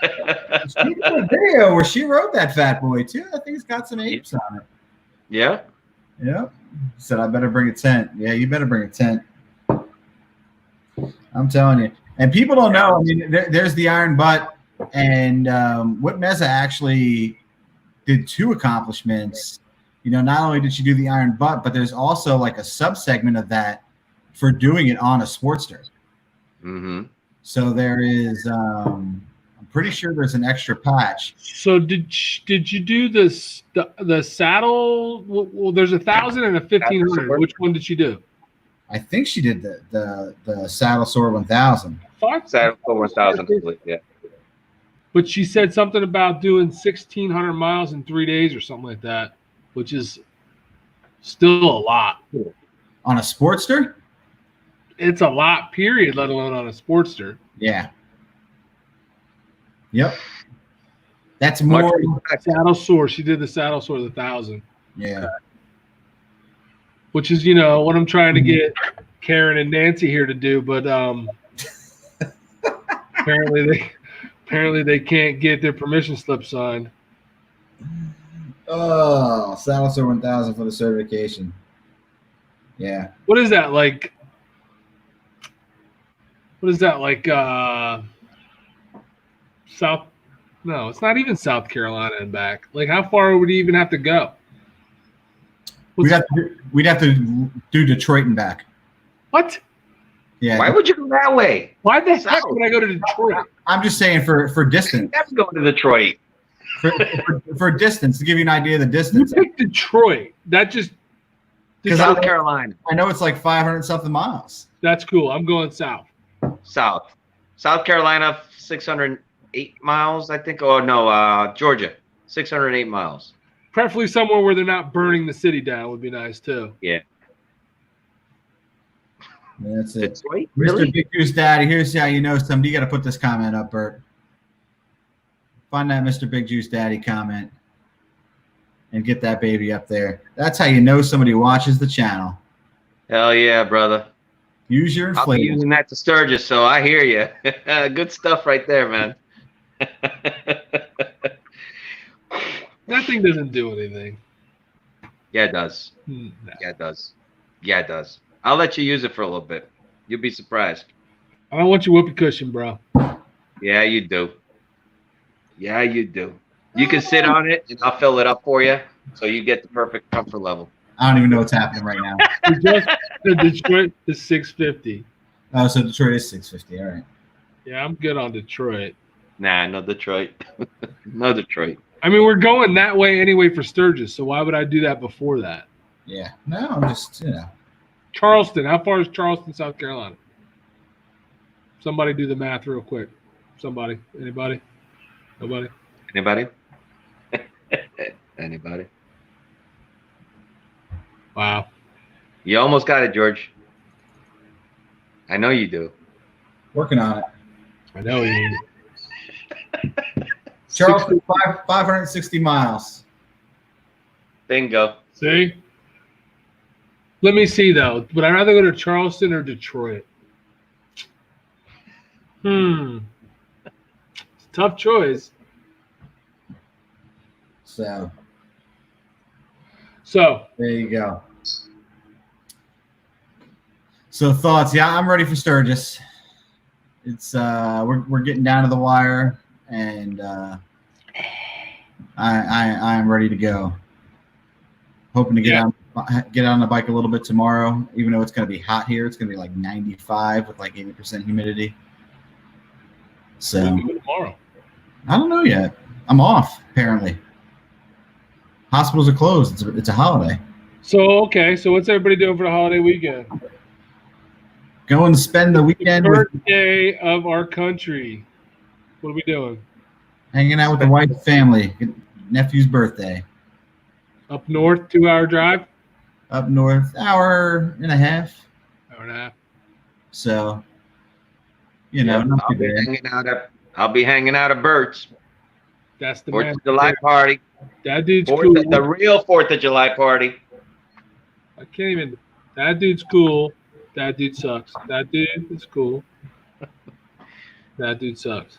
She did a video where she rode that fat boy too. I think it's got some apes on it. Yeah. Yeah. Said I better bring a tent. Yeah, you better bring a tent. I'm telling you. And people don't know. I mean, there's the iron butt, and Whit Meza actually did 2 accomplishments. Not only did she do the iron butt, but there's also like a subsegment of that for doing it on a Sportster. Mm-hmm. So there is, I'm pretty sure there's an extra patch. So did you do this the saddle? Well, there's 1,000 and a 1,500. Which one did she do? I think she did the Saddle Sword 1000. Saddle Sword 1000, yeah. But she said something about doing 1,600 miles in 3 days or something like that, which is still a lot. On a Sportster? It's a lot, period, let alone on a Sportster. Yeah. Yep. That's more. Saddle Sword. She did the Saddle Sword 1,000. Yeah. Which is, what I'm trying to get Karen and Nancy here to do, but apparently they can't get their permission slip signed. Oh, Saddle Sword 1000 for the certification. Yeah. What is that like? South? No, it's not even South Carolina and back. Like, how far would he even have to go? We'd have to do Detroit and back. What? Yeah. Why would you go that way? Why the heck would I go to Detroit? I'm just saying for distance. You have to go to Detroit. for distance, to give you an idea of the distance. You picked Detroit. That just South Carolina. I know it's like 500 something miles. That's cool. I'm going south. South Carolina, 608 miles, I think. Oh no, Georgia, 608 miles. Preferably somewhere where they're not burning the city down would be nice too. Yeah. That's it. Detroit? Really? Mr. Big Goose Daddy, here's how you know somebody. You got to put this comment up, Bert. Find that Mr. Big Juice Daddy comment and get that baby up there. That's how you know somebody watches the channel. Hell yeah, brother. Use your I'll be inflators. using that to Sturgis, so I hear you. Good stuff right there, man. That thing doesn't do anything. Yeah, it does. No. Yeah, it does. Yeah, it does. I'll let you use it for a little bit. You'll be surprised. I don't want your whoopee cushion, bro. Yeah, you do. Yeah, you do. You can sit on it, and I'll fill it up for you, so you get the perfect comfort level. I don't even know what's happening right now. The Detroit is 650. Oh, so Detroit is 650. All right. Yeah, I'm good on Detroit. Nah, no Detroit. No Detroit. I mean, we're going that way anyway for Sturgis, so why would I do that before that? Yeah. No, I'm just, Charleston. How far is Charleston, South Carolina? Somebody do the math real quick. Somebody. Anybody? Nobody? Anybody? Anybody? Wow. You almost got it, George. I know you do. working on it. I know you. Charleston, 560 miles. Bingo. See? Let me see, though. Would I rather go to Charleston or Detroit? It's a tough choice. So there you go. So thoughts? Yeah, I'm ready for Sturgis. It's we're getting down to the wire, and I'm ready to go. Hoping to get on the bike a little bit tomorrow, even though it's going to be hot here. It's going to be like 95 with like 80% humidity. So tomorrow. I don't know yet. I'm off apparently. Hospitals are closed. It's a holiday. So what's everybody doing for the holiday weekend? Going to spend the weekend Birthday of our country. What are we doing? hanging out with the wife's family. Nephew's birthday. Up north, 2-hour drive? Up north, hour and a half. Hour and a half. So, not too bad. I'll be hanging out at Bert's. That's the 4th of July party. That dude's cool. The real 4th of July party. I can't even. That dude's cool. That dude sucks. That dude is cool. That dude sucks.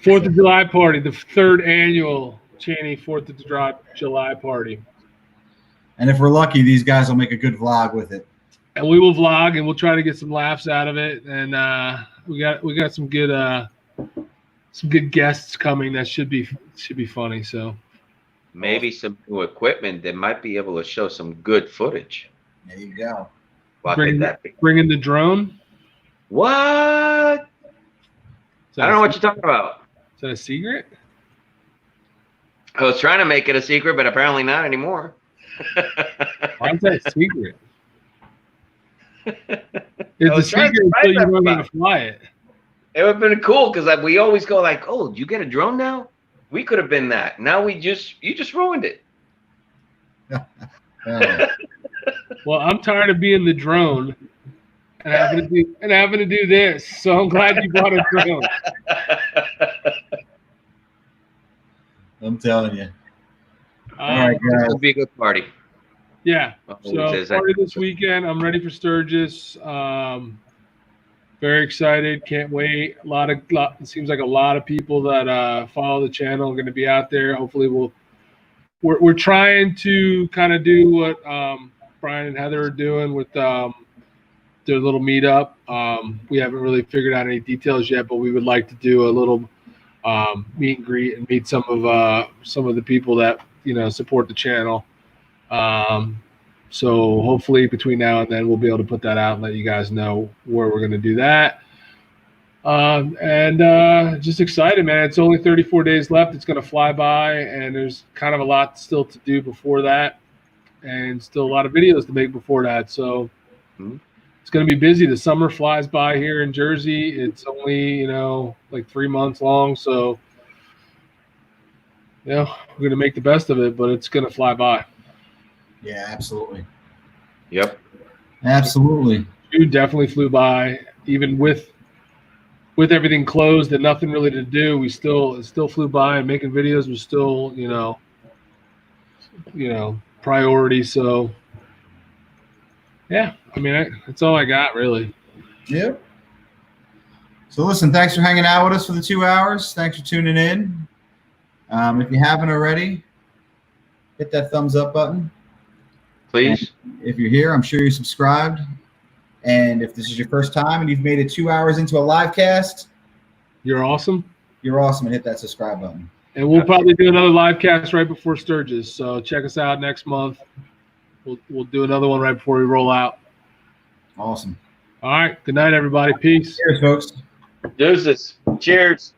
4th of July party, the 3rd annual Cheney 4th of July party. And if we're lucky, these guys will make a good vlog with it. And we will vlog, and we'll try to get some laughs out of it. And we got some good guests coming that should be funny. So maybe some new equipment that might be able to show some good footage. There you go. Bring in the drone. What? I don't know what you're talking about. Is that a secret? I was trying to make it a secret, but apparently not anymore. Why is that a secret? It's a secret until you learn how to fly it. It would have been cool because we always go like, "Oh, you get a drone now?" We could have been that. Now you just ruined it. Well, I'm tired of being the drone and having to do this. So I'm glad you brought a drone. I'm telling you. All right, guys. It'll be a good party. Yeah. So party this weekend. I'm ready for Sturgis. Very excited. Can't wait. It seems like a lot of people that follow the channel are going to be out there. Hopefully, we're trying to kind of do what Brian and Heather are doing with their little meetup. We haven't really figured out any details yet, but we would like to do a little meet and greet and meet some of the people that support the channel. So hopefully between now and then we'll be able to put that out and let you guys know where we're going to do that. Just excited, man. It's only 34 days left. It's going to fly by, and there's kind of a lot still to do before that, and still a lot of videos to make before that. So it's going to be busy. The summer flies by here in Jersey. It's only, like 3 months long. So, we're going to make the best of it, but it's going to fly by. Yeah, absolutely. Yep. Absolutely. June definitely flew by, even with everything closed and nothing really to do. It still flew by, and making videos was still, priority. So, yeah, I mean, that's all I got, really. Yep. So listen, thanks for hanging out with us for the 2 hours. Thanks for tuning in. If you haven't already, hit that thumbs up button. Please. And if you're here, I'm sure you're subscribed. And if this is your first time and you've made it 2 hours into a live cast, you're awesome. You're awesome, and hit that subscribe button. And we'll probably do another live cast right before Sturgis. So check us out next month. We'll do another one right before we roll out. Awesome. All right. Good night, everybody. Peace. Cheers, folks. Deuces. Cheers.